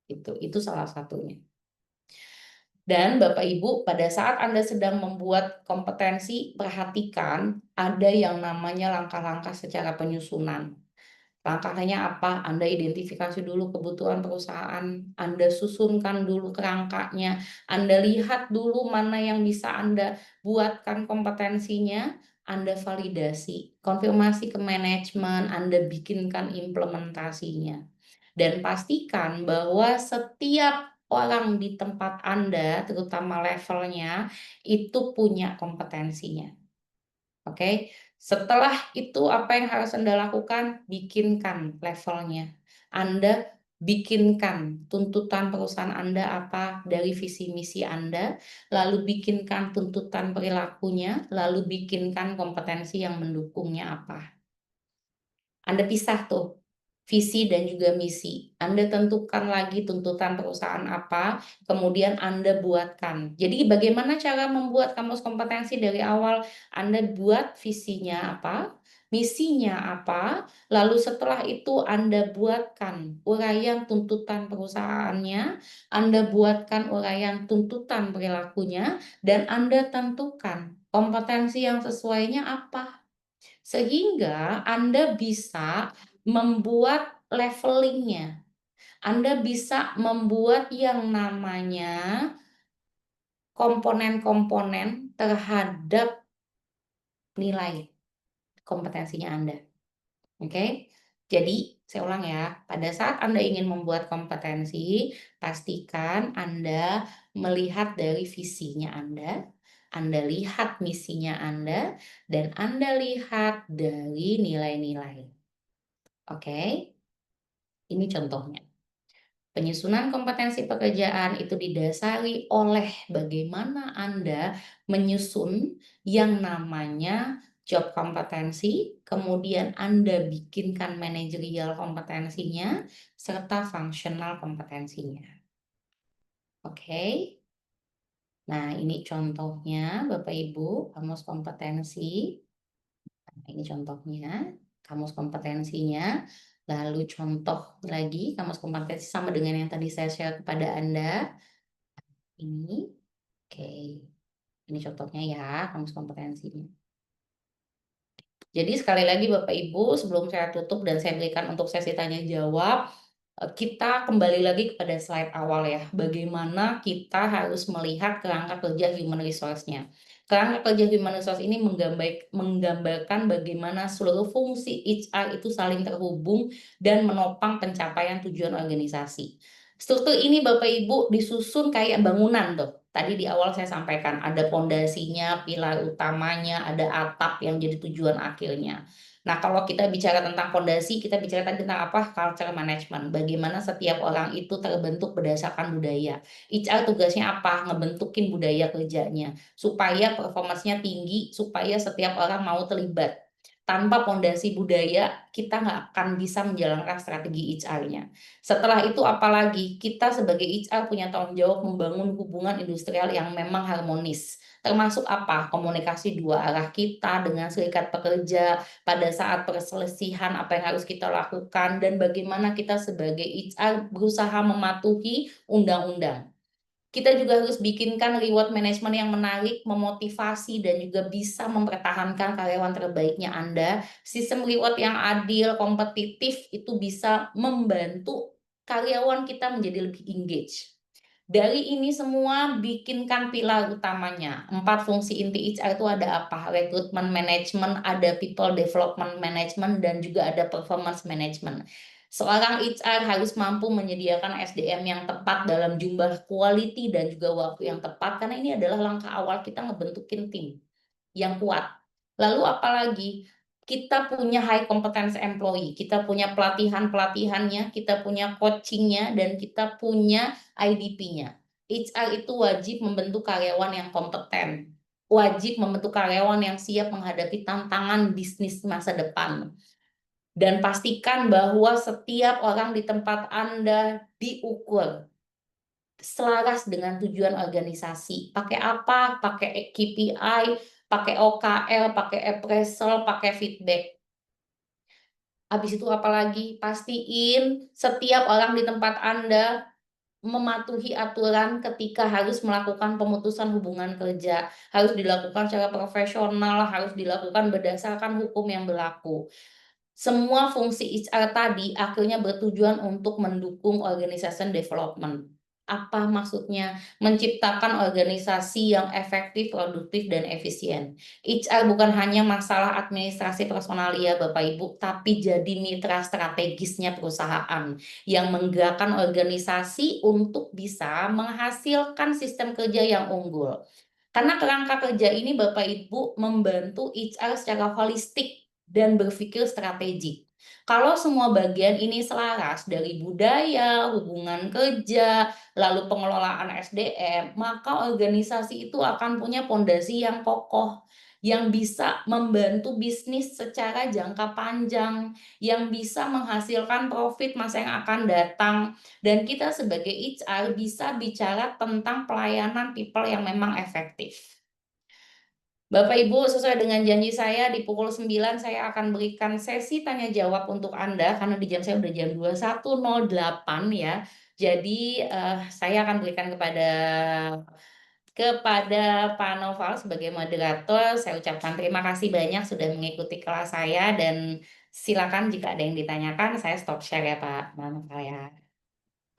Itu salah satunya. Dan Bapak Ibu, pada saat Anda sedang membuat kompetensi, perhatikan ada yang namanya langkah-langkah secara penyusunan. Langkahnya apa? Anda identifikasi dulu kebutuhan perusahaan, Anda susunkan dulu kerangkanya, Anda lihat dulu mana yang bisa Anda buatkan kompetensinya, Anda validasi, konfirmasi ke manajemen, Anda bikinkan implementasinya. Dan pastikan bahwa setiap orang di tempat Anda, terutama levelnya, itu punya kompetensinya. Oke, setelah itu apa yang harus Anda lakukan? Bikinkan levelnya. Anda bikinkan tuntutan perusahaan Anda apa dari visi misi Anda, lalu bikinkan tuntutan perilakunya, lalu bikinkan kompetensi yang mendukungnya apa. Anda pisah tuh, visi dan juga misi. Anda tentukan lagi tuntutan perusahaan apa, kemudian Anda buatkan. Jadi bagaimana cara membuat kamus kompetensi dari awal? Anda buat visinya apa, misinya apa, lalu setelah itu Anda buatkan uraian tuntutan perusahaannya, Anda buatkan uraian tuntutan perilakunya, dan Anda tentukan kompetensi yang sesuainya apa. Sehingga Anda bisa membuat levelingnya. Anda bisa membuat yang namanya komponen-komponen terhadap nilai kompetensinya Anda. Oke? Jadi, saya ulang ya, pada saat Anda ingin membuat kompetensi, pastikan Anda melihat dari visinya Anda lihat misinya Anda, dan Anda lihat dari nilai-nilai. Oke? Ini contohnya. Penyusunan kompetensi pekerjaan itu didasari oleh bagaimana Anda menyusun yang namanya job kompetensi, kemudian Anda bikinkan manajerial kompetensinya, serta fungsional kompetensinya. Oke? Nah, ini contohnya Bapak Ibu, kamus kompetensi. Nah, ini contohnya, kamus kompetensinya. Lalu contoh lagi, kamus kompetensi sama dengan yang tadi saya share kepada Anda. Ini, oke. Ini contohnya ya, kamus kompetensinya. Jadi sekali lagi Bapak Ibu, sebelum saya tutup dan saya berikan untuk sesi tanya jawab, kita kembali lagi kepada slide awal ya. Bagaimana kita harus melihat kerangka kerja human resource-nya. Kerangka kerja human resource ini menggambarkan bagaimana seluruh fungsi HR itu saling terhubung dan menopang pencapaian tujuan organisasi. Struktur ini Bapak Ibu disusun kayak bangunan tuh. Tadi di awal saya sampaikan ada pondasinya, pilar utamanya, ada atap yang jadi tujuan akhirnya. Nah, kalau kita bicara tentang fondasi, kita bicara tadi tentang apa? Culture management. Bagaimana setiap orang itu terbentuk berdasarkan budaya. HR tugasnya apa? Ngebentukin budaya kerjanya. Supaya performance-nya tinggi, supaya setiap orang mau terlibat. Tanpa fondasi budaya, kita nggak akan bisa menjalankan strategi HR-nya. Setelah itu apalagi, kita sebagai HR punya tanggung jawab membangun hubungan industrial yang memang harmonis. Termasuk apa? Komunikasi dua arah kita dengan serikat pekerja, pada saat perselisihan apa yang harus kita lakukan, dan bagaimana kita sebagai HR berusaha mematuhi undang-undang. Kita juga harus bikinkan reward management yang menarik, memotivasi, dan juga bisa mempertahankan karyawan terbaiknya Anda. Sistem reward yang adil, kompetitif, itu bisa membantu karyawan kita menjadi lebih engage. Dari ini semua bikinkan pilar utamanya. 4 fungsi inti HR itu ada apa? Rekrutmen management, ada people development management, dan juga ada performance management. Seorang HR harus mampu menyediakan SDM yang tepat dalam jumlah quality dan juga waktu yang tepat, karena ini adalah langkah awal kita ngebentukin tim yang kuat. Lalu apalagi? Kita punya high competence employee, kita punya pelatihan-pelatihannya, kita punya coachingnya, dan kita punya IDP-nya. HR itu wajib membentuk karyawan yang kompeten, wajib membentuk karyawan yang siap menghadapi tantangan bisnis masa depan. Dan pastikan bahwa setiap orang di tempat Anda diukur selaras dengan tujuan organisasi. Pakai apa? Pakai KPI, pakai OKR, pakai appraisal, pakai feedback. Habis itu apalagi? Pastiin setiap orang di tempat Anda mematuhi aturan ketika harus melakukan pemutusan hubungan kerja, harus dilakukan secara profesional, harus dilakukan berdasarkan hukum yang berlaku. Semua fungsi HR tadi akhirnya bertujuan untuk mendukung organization development. Apa maksudnya? Menciptakan organisasi yang efektif, produktif, dan efisien. HR bukan hanya masalah administrasi personalia Bapak Ibu, tapi jadi mitra strategisnya perusahaan yang menggerakkan organisasi untuk bisa menghasilkan sistem kerja yang unggul. Karena kerangka kerja ini Bapak Ibu membantu HR secara holistik dan berpikir strategik. Kalau semua bagian ini selaras dari budaya, hubungan kerja, lalu pengelolaan SDM, maka organisasi itu akan punya pondasi yang kokoh, yang bisa membantu bisnis secara jangka panjang, yang bisa menghasilkan profit masa yang akan datang, dan kita sebagai HR bisa bicara tentang pelayanan people yang memang efektif. Bapak Ibu, sesuai dengan janji saya di pukul 9 saya akan berikan sesi tanya jawab untuk Anda karena di jam saya udah jam 21.08 ya. Jadi saya akan berikan kepada Pak Noval sebagai moderator. Saya ucapkan terima kasih banyak sudah mengikuti kelas saya dan silakan jika ada yang ditanyakan saya stop share ya Pak Noval ya.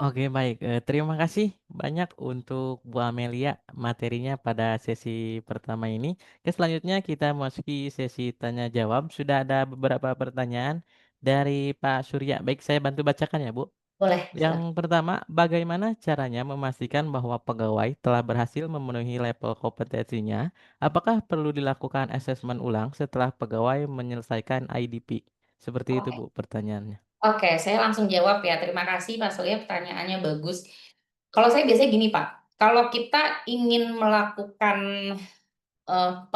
Oke baik, terima kasih banyak untuk Bu Amelia materinya pada sesi pertama ini. Selanjutnya kita masuki sesi tanya jawab. Sudah ada beberapa pertanyaan dari Pak Surya. Baik, saya bantu bacakan ya, Bu. Boleh, Yang silakan. pertama, bagaimana caranya memastikan bahwa pegawai telah berhasil memenuhi level kompetensinya? Apakah perlu dilakukan asesmen ulang setelah pegawai menyelesaikan IDP? Seperti itu, Oke. Bu, pertanyaannya. Oke, saya langsung jawab ya. Terima kasih Pak Surya, pertanyaannya bagus. Kalau saya biasanya gini Pak, kalau kita ingin melakukan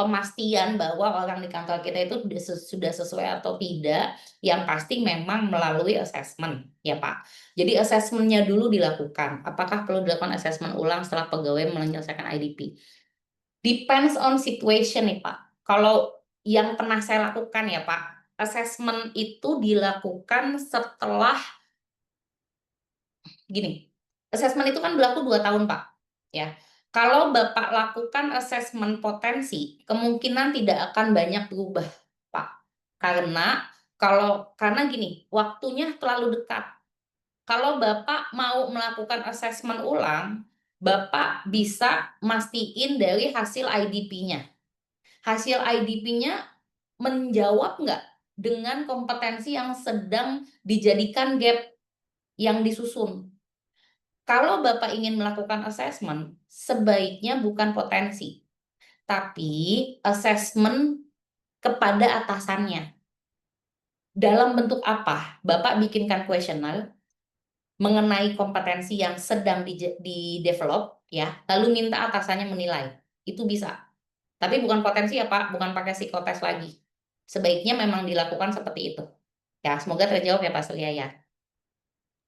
pemastian bahwa orang di kantor kita itu sudah sesuai atau tidak, yang pasti memang melalui assessment ya Pak. Jadi assessment-nya dulu dilakukan. Apakah perlu dilakukan assessment ulang setelah pegawai menyelesaikan IDP? Depends on situation nih Pak. Kalau yang pernah saya lakukan ya Pak, assessment itu dilakukan setelah gini, assessment itu kan berlaku 2 tahun, Pak, ya. Kalau Bapak lakukan assessment potensi, kemungkinan tidak akan banyak berubah, Pak. Karena gini, waktunya terlalu dekat. Kalau Bapak mau melakukan assessment ulang, Bapak bisa mastiin dari hasil IDP-nya. Hasil IDP-nya menjawab nggak dengan kompetensi yang sedang dijadikan gap yang disusun. Kalau Bapak ingin melakukan assessment, sebaiknya bukan potensi, tapi assessment kepada atasannya. Dalam bentuk apa? Bapak bikinkan kuesioner mengenai kompetensi yang sedang di-develop, ya, lalu minta atasannya menilai. Itu bisa. Tapi bukan potensi ya Pak, bukan pakai psikotes lagi. Sebaiknya memang dilakukan seperti itu. Ya, semoga terjawab ya Pak Surya ya.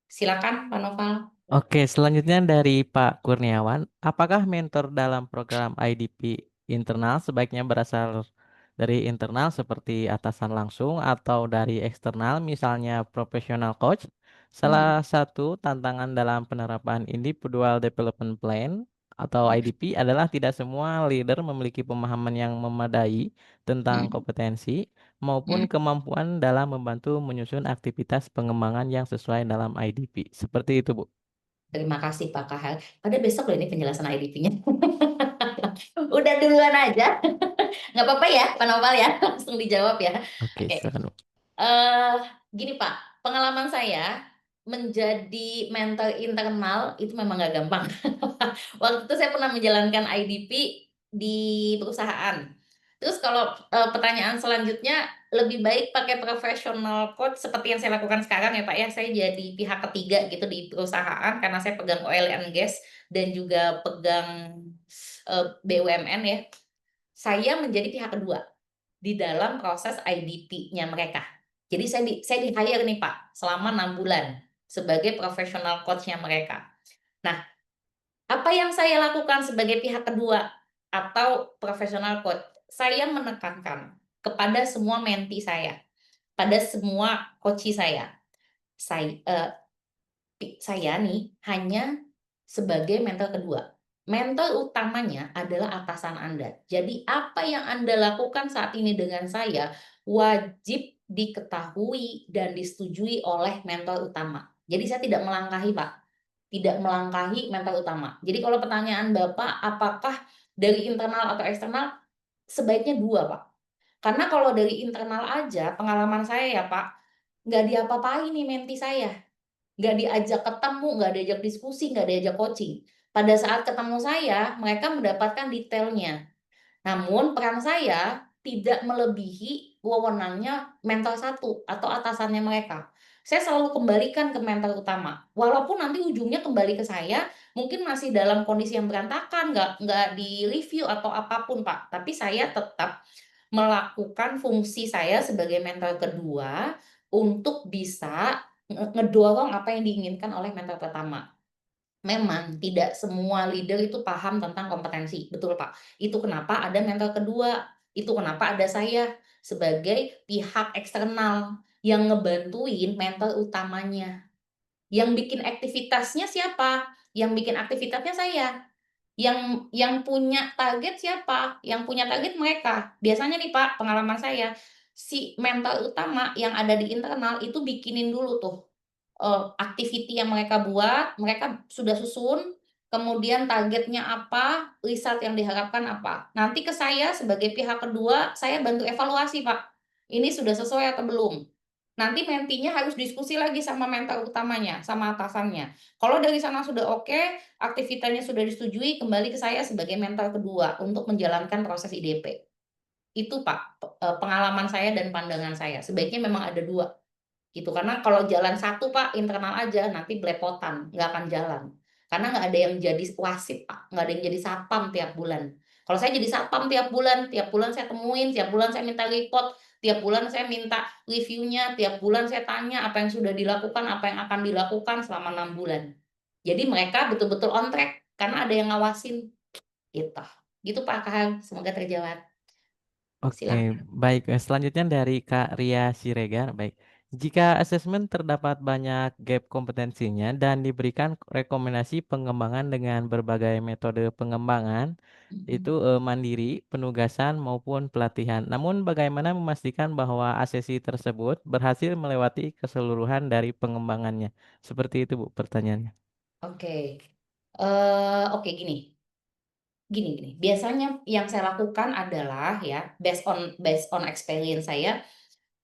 Silakan Pak Noval. Oke, selanjutnya dari Pak Kurniawan, apakah mentor dalam program IDP internal sebaiknya berasal dari internal seperti atasan langsung atau dari eksternal misalnya professional coach? Hmm, Salah satu tantangan dalam penerapan Individual Development Plan atau hmm, IDP adalah tidak semua leader memiliki pemahaman yang memadai tentang hmm, kompetensi maupun hmm. kemampuan dalam membantu menyusun aktivitas pengembangan yang sesuai dalam IDP. Seperti itu, Bu. Terima kasih Pak Kahar. Pada besok loh ini penjelasan IDP-nya. Udah duluan aja. Nggak apa-apa ya, Pak Noval ya. Langsung dijawab ya. Oke, Oke. silakan, Bu. eh Gini Pak, pengalaman saya menjadi mentor internal itu memang nggak gampang. Waktu itu saya pernah menjalankan IDP di perusahaan. Terus kalau pertanyaan selanjutnya lebih baik pakai professional coach seperti yang saya lakukan sekarang ya Pak ya. Saya jadi pihak ketiga gitu di perusahaan karena saya pegang oil and gas dan juga pegang BUMN ya. Saya menjadi pihak kedua di dalam proses IDP-nya mereka. Jadi saya di-hire nih Pak selama 6 bulan sebagai professional coach-nya mereka. Nah, apa yang saya lakukan sebagai pihak kedua atau professional coach? Saya menekankan kepada semua menti saya, pada semua coachee saya. Saya nih hanya sebagai mentor kedua. Mentor utamanya adalah atasan Anda. Jadi apa yang Anda lakukan saat ini dengan saya wajib diketahui dan disetujui oleh mentor utama. Jadi saya tidak melangkahi, Pak. Tidak melangkahi mentor utama. Jadi kalau pertanyaan Bapak, apakah dari internal atau eksternal? Sebaiknya 2, Pak. Karena kalau dari internal aja, pengalaman saya ya, Pak, nggak diapa-apain nih menti saya. Nggak diajak ketemu, nggak diajak diskusi, nggak diajak coaching. Pada saat ketemu saya, mereka mendapatkan detailnya. Namun peran saya tidak melebihi wewenangnya mentor satu atau atasannya mereka. Saya selalu kembalikan ke mentor utama. Walaupun nanti ujungnya kembali ke saya, mungkin masih dalam kondisi yang berantakan, nggak di-review atau apapun, Pak. Tapi saya tetap melakukan fungsi saya sebagai mentor kedua untuk bisa ngedorong apa yang diinginkan oleh mentor pertama. Memang tidak semua leader itu paham tentang kompetensi, betul, Pak. Itu kenapa ada mentor kedua, itu kenapa ada saya sebagai pihak eksternal yang ngebantuin mentor utamanya. Yang bikin aktivitasnya siapa? Yang bikin aktivitasnya saya. Yang punya target siapa? Yang punya target mereka. Biasanya nih, Pak, pengalaman saya, si mentor utama yang ada di internal itu bikinin dulu tuh activity yang mereka buat, mereka sudah susun, kemudian targetnya apa, riset yang diharapkan apa. Nanti ke saya sebagai pihak kedua, saya bantu evaluasi, Pak. Ini sudah sesuai atau belum? Nanti mentinya harus diskusi lagi sama mentor utamanya, sama atasannya. Kalau dari sana sudah oke, aktivitasnya sudah disetujui, kembali ke saya sebagai mentor kedua untuk menjalankan proses IDP. Itu, Pak, pengalaman saya dan pandangan saya. Sebaiknya memang ada 2. Gitu, karena kalau jalan satu, Pak, internal aja nanti belepotan, nggak akan jalan. Karena nggak ada yang jadi wasit, Pak, nggak ada yang jadi satpam tiap bulan. Kalau saya jadi satpam tiap bulan saya temuin, tiap bulan saya minta report, tiap bulan saya minta reviewnya, tiap bulan saya tanya apa yang sudah dilakukan, apa yang akan dilakukan selama 6 bulan. Jadi mereka betul-betul on track karena ada yang ngawasin, gitu. Gitu, Pak Kahang, semoga terjawab. Oke, Silakan. baik. Selanjutnya dari Kak Ria Siregar, baik. Jika asesmen terdapat banyak gap kompetensinya dan diberikan rekomendasi pengembangan dengan berbagai metode pengembangan, itu Mhm. mandiri, penugasan maupun pelatihan. Namun bagaimana memastikan bahwa asesi tersebut berhasil melewati keseluruhan dari pengembangannya? Seperti itu, Bu, pertanyaannya. Oke, oke gini. Gini, biasanya yang saya lakukan adalah ya, based on experience saya,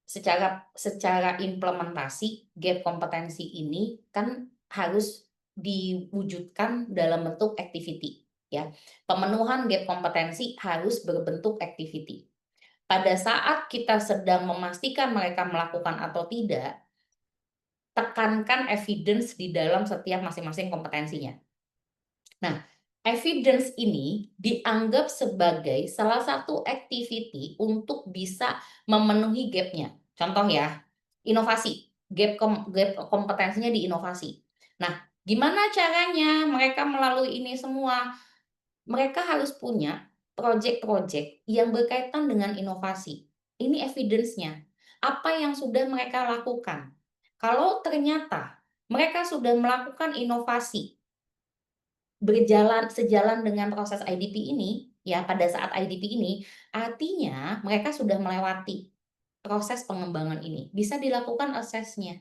secara implementasi gap kompetensi ini kan harus diwujudkan dalam bentuk activity, ya. Pemenuhan gap kompetensi harus berbentuk activity. Pada saat kita sedang memastikan mereka melakukan atau tidak, tekankan evidence di dalam setiap masing-masing kompetensinya. Nah, evidence ini dianggap sebagai salah satu activity untuk bisa memenuhi gap-nya. Contoh ya, inovasi, gap kompetensinya di inovasi. Nah, gimana caranya mereka melalui ini semua? Mereka harus punya project-project yang berkaitan dengan inovasi. Ini evidence-nya. Apa yang sudah mereka lakukan? Kalau ternyata mereka sudah melakukan inovasi sejalan dengan proses IDP ini, ya pada saat IDP ini, artinya mereka sudah melewati proses pengembangan ini, bisa dilakukan asesnya,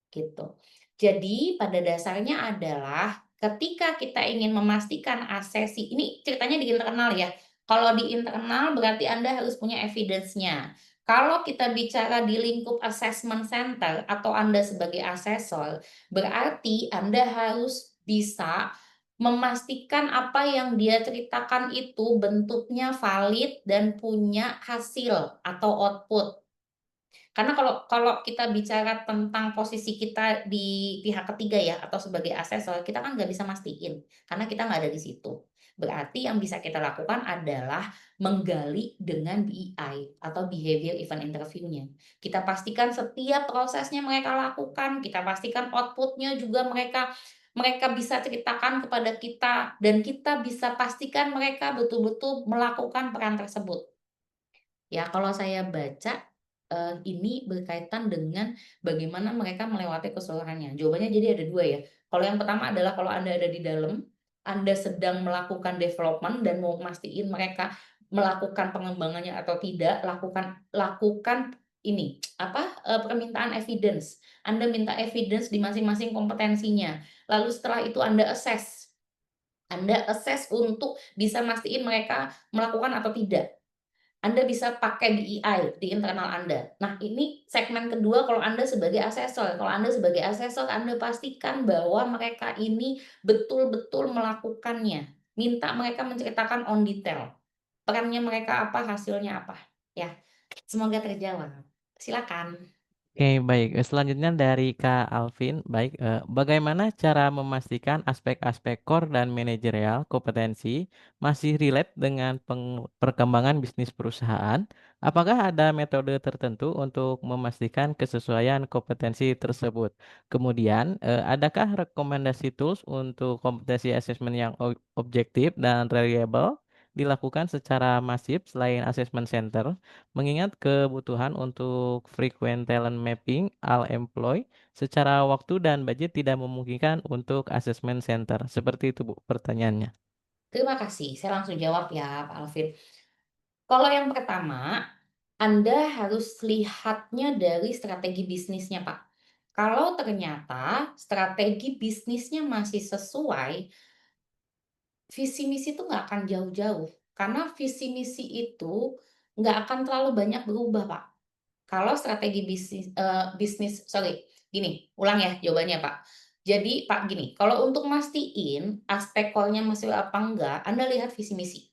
gitu. Jadi pada dasarnya adalah ketika kita ingin memastikan asesi ini ceritanya di internal ya, kalau di internal berarti Anda harus punya evidence-nya. Kalau kita bicara di lingkup assessment center atau Anda sebagai asesor, berarti Anda harus bisa memastikan apa yang dia ceritakan itu bentuknya valid dan punya hasil atau output. Karena kalau kalau kita bicara tentang posisi kita di pihak ketiga ya, atau sebagai asesor, kita kan nggak bisa mastiin, karena kita nggak ada di situ. Berarti yang bisa kita lakukan adalah menggali dengan BEI atau behavior event interview-nya. Kita pastikan setiap prosesnya mereka lakukan, kita pastikan output-nya juga mereka mereka bisa ceritakan kepada kita, dan kita bisa pastikan mereka betul-betul melakukan peran tersebut. Ya, kalau saya baca, ini berkaitan dengan bagaimana mereka melewati keseluruhannya. Jawabannya jadi ada 2 ya. Kalau yang pertama adalah kalau Anda ada di dalam, Anda sedang melakukan development dan mau mastiin mereka melakukan pengembangannya atau tidak, lakukan lakukan ini, permintaan evidence. Anda minta evidence di masing-masing kompetensinya. Lalu setelah itu Anda assess untuk bisa mastiin mereka melakukan atau tidak. Anda bisa pakai DEI di internal Anda. Nah, ini segmen kedua kalau Anda sebagai asesor. Kalau Anda sebagai asesor, Anda pastikan bahwa mereka ini betul-betul melakukannya. Minta mereka menceritakan on detail. Perannya mereka apa, hasilnya apa. Ya, semoga terjawab. Silakan. Oke, baik. Selanjutnya dari Kak Alvin, baik, bagaimana cara memastikan aspek-aspek core dan manajerial kompetensi masih relate dengan perkembangan bisnis perusahaan? Apakah ada metode tertentu untuk memastikan kesesuaian kompetensi tersebut? Kemudian, adakah rekomendasi tools untuk kompetensi assessment yang objektif dan reliable dilakukan secara masif selain assessment center? Mengingat kebutuhan untuk frequent talent mapping all employee secara waktu dan budget tidak memungkinkan untuk assessment center. Seperti itu, Bu, pertanyaannya. Terima kasih. Saya langsung jawab ya, Pak Alvin. Kalau yang pertama, Anda harus lihatnya dari strategi bisnisnya, Pak. Kalau ternyata strategi bisnisnya masih sesuai, visi misi itu nggak akan jauh-jauh. Karena visi misi itu nggak akan terlalu banyak berubah, Pak. Kalau strategi gini, ulang ya jawabannya, Pak. Jadi, Pak, gini, kalau untuk mastiin aspek core-nya masih apa enggak, Anda lihat visi misi.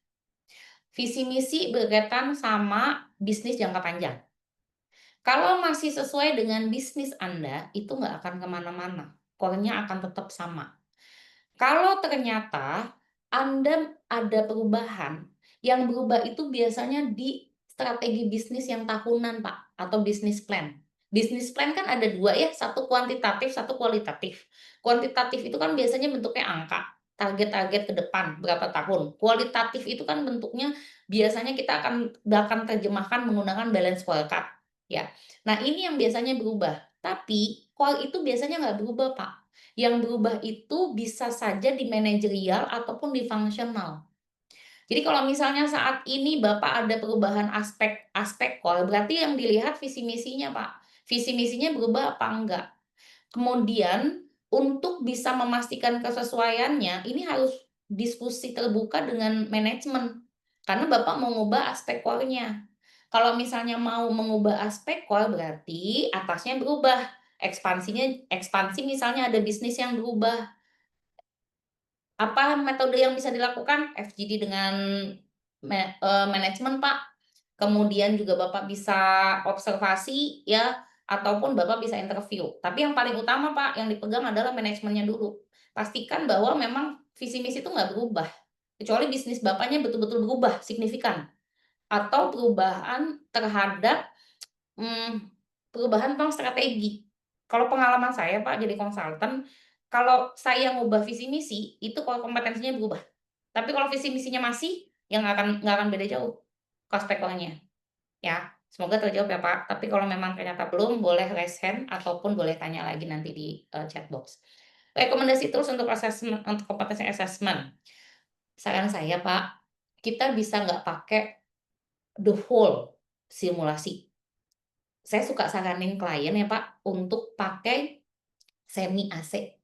Visi misi berkaitan sama bisnis jangka panjang. Kalau masih sesuai dengan bisnis Anda, itu nggak akan kemana-mana. Core-nya akan tetap sama. Kalau ternyata Anda ada perubahan, yang berubah itu biasanya di strategi bisnis yang tahunan, Pak, atau bisnis plan. Bisnis plan kan ada 2 ya, satu kuantitatif, satu kualitatif. Kuantitatif itu kan biasanya bentuknya angka, target-target ke depan berapa tahun. Kualitatif itu kan bentuknya biasanya kita akan terjemahkan menggunakan balance scorecard, ya. Nah, ini yang biasanya berubah, tapi core itu biasanya nggak berubah, Pak. Yang berubah itu bisa saja di manajerial ataupun di fungsional. Jadi kalau misalnya saat ini Bapak ada perubahan aspek core, berarti yang dilihat visi misinya, Pak. Visi misinya berubah apa enggak. Kemudian untuk bisa memastikan kesesuaiannya, ini harus diskusi terbuka dengan manajemen. Karena Bapak mau ngubah aspek core-nya. Kalau misalnya mau mengubah aspek core berarti atasnya berubah. Ekspansi misalnya ada bisnis yang berubah. Apa metode yang bisa dilakukan? FGD dengan manajemen, Pak. Kemudian juga Bapak bisa observasi ya, ataupun Bapak bisa interview. Tapi yang paling utama, Pak, yang dipegang adalah manajemennya dulu. Pastikan bahwa memang visi misi itu nggak berubah, kecuali bisnis Bapaknya betul-betul berubah signifikan, atau perubahan terhadap perubahan tentang strategi. Kalau pengalaman saya, Pak, jadi konsultan, kalau saya ngubah visi misi, itu kalau kompetensinya berubah. Tapi kalau visi misinya masih, ya nggak akan beda jauh prospeknya, ya. Semoga terjawab ya, Pak. Tapi kalau memang ternyata belum, boleh raise hand ataupun boleh tanya lagi nanti di, chat box. Rekomendasi tools untuk kompetensi assessment. Saran saya, Pak, kita bisa nggak pakai the whole simulasi. Saya suka saranin klien ya, Pak, untuk pakai semi AC.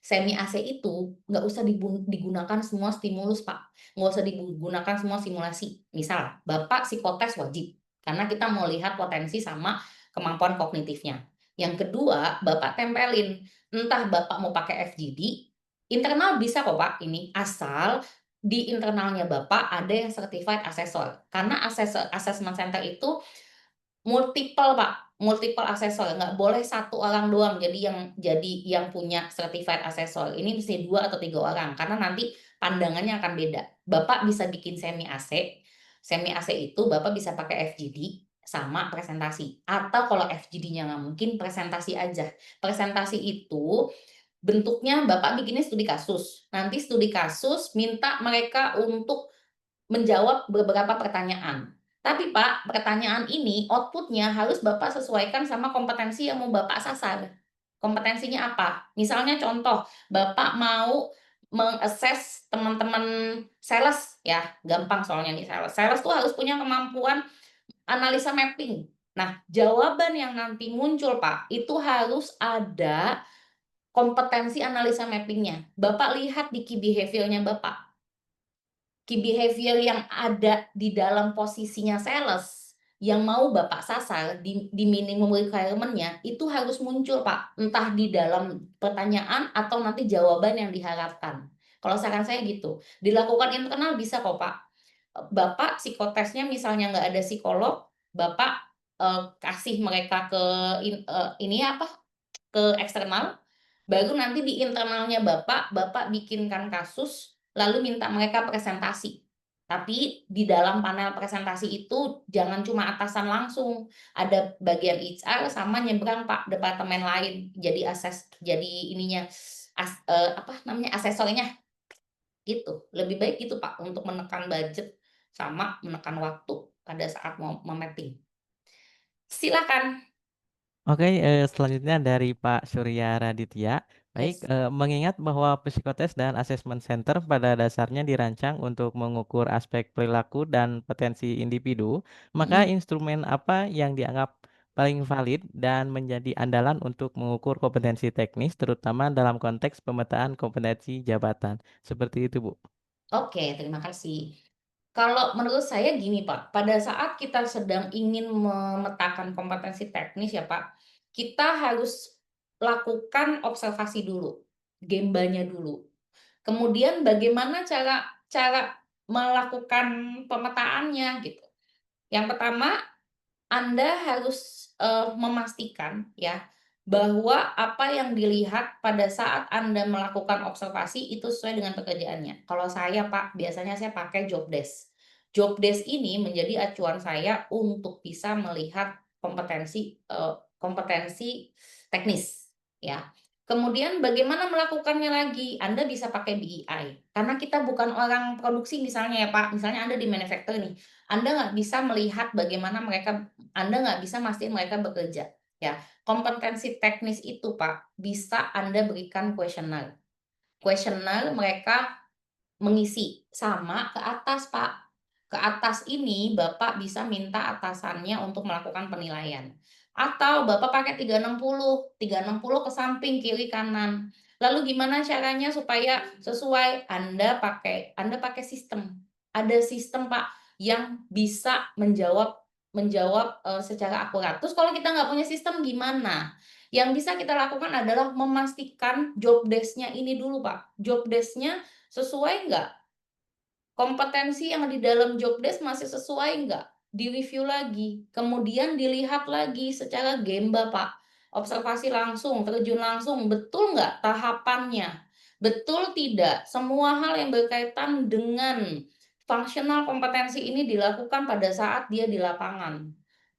Semi AC itu nggak usah digunakan semua stimulus, Pak, nggak usah digunakan semua simulasi. Misal, Bapak psikotes wajib, karena kita mau lihat potensi sama kemampuan kognitifnya. Yang kedua, Bapak tempelin, entah Bapak mau pakai FGD, internal bisa kok, Pak, ini, asal di internalnya Bapak ada yang certified assessor. Karena assessment center itu multiple, Pak, multiple asesor, nggak boleh satu orang doang jadi yang punya certified assessor. Ini mesti 2 atau 3 orang, karena nanti pandangannya akan beda. Bapak bisa bikin semi AC itu Bapak bisa pakai FGD sama presentasi, atau kalau FGD-nya nggak mungkin, presentasi aja. Presentasi itu bentuknya Bapak bikinnya studi kasus, nanti studi kasus minta mereka untuk menjawab beberapa pertanyaan. Tapi Pak, pertanyaan ini output-nya harus Bapak sesuaikan sama kompetensi yang mau Bapak sasar. Kompetensinya apa? Misalnya contoh, Bapak mau teman-teman sales ya, gampang soalnya nih sales. Sales tuh harus punya kemampuan analisa mapping. Nah, jawaban yang nanti muncul, Pak, itu harus ada kompetensi analisa mapping-nya. Bapak lihat di key behavior-nya Bapak. Key behavior yang ada di dalam posisinya sales, yang mau Bapak sasar di minimum requirement-nya, itu harus muncul, Pak. Entah di dalam pertanyaan atau nanti jawaban yang diharapkan. Kalau saran saya gitu. Dilakukan internal bisa kok, Pak. Bapak psikotesnya misalnya nggak ada psikolog, Bapak, kasih mereka ke ini apa, ke eksternal, baru nanti di internalnya Bapak, Bapak bikinkan kasus, lalu minta mereka presentasi. Tapi di dalam panel presentasi itu jangan cuma atasan langsung, ada bagian HR sama nyebrang Pak, departemen lain. Jadi ininya, apa namanya, asesornya, gitu. Lebih baik gitu Pak, untuk menekan budget sama menekan waktu pada saat mau me-mapping. Silakan. Oke, selanjutnya dari Pak Surya Raditya. Baik, Yes. mengingat bahwa psikotes dan assessment center pada dasarnya dirancang untuk mengukur aspek perilaku dan potensi individu, maka Mhm. instrumen apa yang dianggap paling valid dan menjadi andalan untuk mengukur kompetensi teknis, terutama dalam konteks pemetaan kompetensi jabatan? Seperti itu, Bu. Oke, terima kasih. Kalau menurut saya gini Pak, pada saat kita sedang ingin memetakan kompetensi teknis ya Pak, kita harus lakukan observasi dulu, gembanya dulu. Kemudian bagaimana cara cara melakukan pemetaannya gitu. Yang pertama anda harus, memastikan ya, bahwa apa yang dilihat pada saat Anda melakukan observasi itu sesuai dengan pekerjaannya. Kalau saya Pak, biasanya saya pakai job desk. Job desk ini menjadi acuan saya untuk bisa melihat kompetensi teknis, ya. Kemudian bagaimana melakukannya lagi? Anda bisa pakai BEI, karena kita bukan orang produksi misalnya ya Pak, misalnya Anda di manufacture nih, Anda nggak bisa melihat bagaimana anda nggak bisa mastiin mereka bekerja, ya. Kompetensi teknis itu, Pak, bisa Anda berikan kuesioner. Kuesioner mereka mengisi, sama ke atas, Pak. Ke atas ini Bapak bisa minta atasannya untuk melakukan penilaian. Atau Bapak pakai 360 ke samping, kiri, kanan. Lalu gimana caranya supaya sesuai? Anda pakai sistem. Ada sistem, Pak, yang bisa menjawab, secara akurat. Terus kalau kita nggak punya sistem gimana? Yang bisa kita lakukan adalah memastikan job desk-nya ini dulu, Pak. Job desk-nya sesuai nggak? Kompetensi yang di dalam job desk masih sesuai nggak? Di-review lagi, kemudian dilihat lagi secara gemba, Pak. Observasi langsung, terjun langsung, betul nggak tahapannya? Betul tidak semua hal yang berkaitan dengan fungsional kompetensi ini dilakukan pada saat dia di lapangan.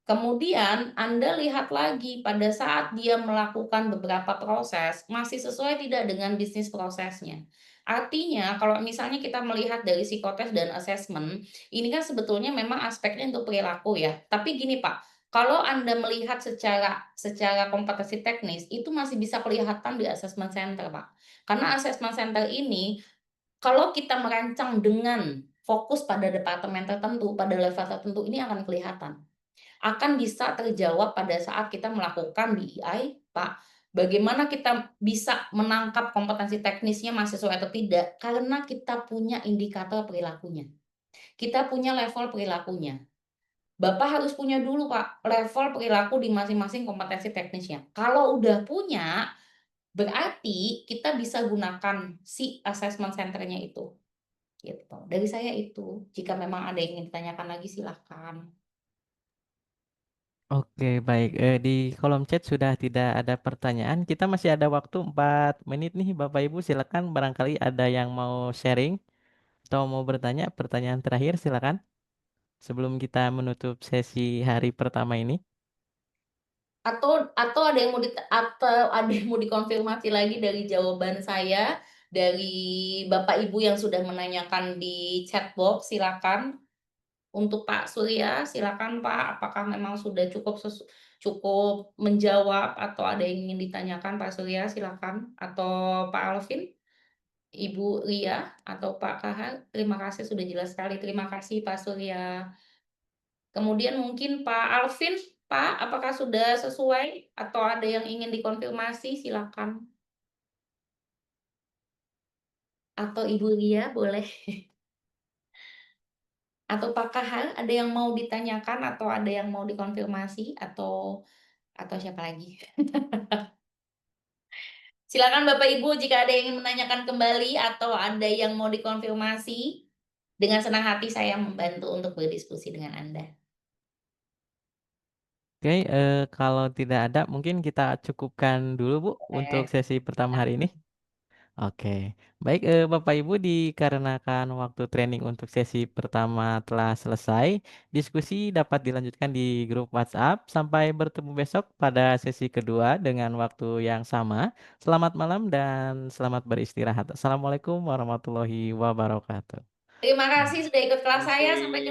Kemudian Anda lihat lagi pada saat dia melakukan beberapa proses, masih sesuai tidak dengan bisnis prosesnya. Artinya kalau misalnya kita melihat dari psikotes dan asesmen, ini kan sebetulnya memang aspeknya untuk perilaku ya. Tapi gini Pak, kalau Anda melihat secara secara kompetensi teknis, itu masih bisa kelihatan di assessment center Pak. Karena assessment center ini, kalau kita merancang dengan fokus pada departemen tertentu, pada level tertentu, ini akan kelihatan. Akan bisa terjawab pada saat kita melakukan BEI, Pak. Bagaimana kita bisa menangkap kompetensi teknisnya masih sesuai atau tidak, karena kita punya indikator perilakunya. Kita punya level perilakunya. Bapak harus punya dulu, Pak, level perilaku di masing-masing kompetensi teknisnya. Kalau udah punya, berarti kita bisa gunakan si assessment center-nya itu, gitu. Dari saya itu, jika memang ada yang ingin ditanyakan lagi silahkan. Oke, baik. Di kolom chat sudah tidak ada pertanyaan. Kita masih ada waktu 4 menit nih, Bapak Ibu. Silakan barangkali ada yang mau sharing atau mau bertanya, pertanyaan terakhir silakan sebelum kita menutup sesi hari pertama ini. Atau ada yang mau dikonfirmasi lagi dari jawaban saya, dari Bapak Ibu yang sudah menanyakan di chat box, silakan. Untuk Pak Surya, silakan Pak, apakah memang sudah cukup menjawab atau ada yang ingin ditanyakan Pak Surya, silakan. Atau Pak Alvin? Ibu Lia atau Pak Kahar, terima kasih sudah jelas sekali. Terima kasih Pak Surya. Kemudian mungkin Pak Alvin, Pak, apakah sudah sesuai atau ada yang ingin dikonfirmasi? Silakan. Atau Ibu Lia boleh. Atau Pak Kahar, ada yang mau ditanyakan atau ada yang mau dikonfirmasi atau siapa lagi? Silakan Bapak Ibu jika ada yang ingin menanyakan kembali atau ada yang mau dikonfirmasi, dengan senang hati saya membantu untuk berdiskusi dengan Anda. Oke, kalau tidak ada mungkin kita cukupkan dulu, Bu, untuk Boleh. sesi pertama hari ini. Oke, baik, Bapak Ibu dikarenakan waktu training untuk sesi pertama telah selesai, diskusi dapat dilanjutkan di grup WhatsApp. Sampai bertemu besok pada sesi kedua dengan waktu yang sama. Selamat malam dan selamat beristirahat. Assalamualaikum warahmatullahi wabarakatuh. Terima kasih sudah ikut kelas saya, sampai jumpa.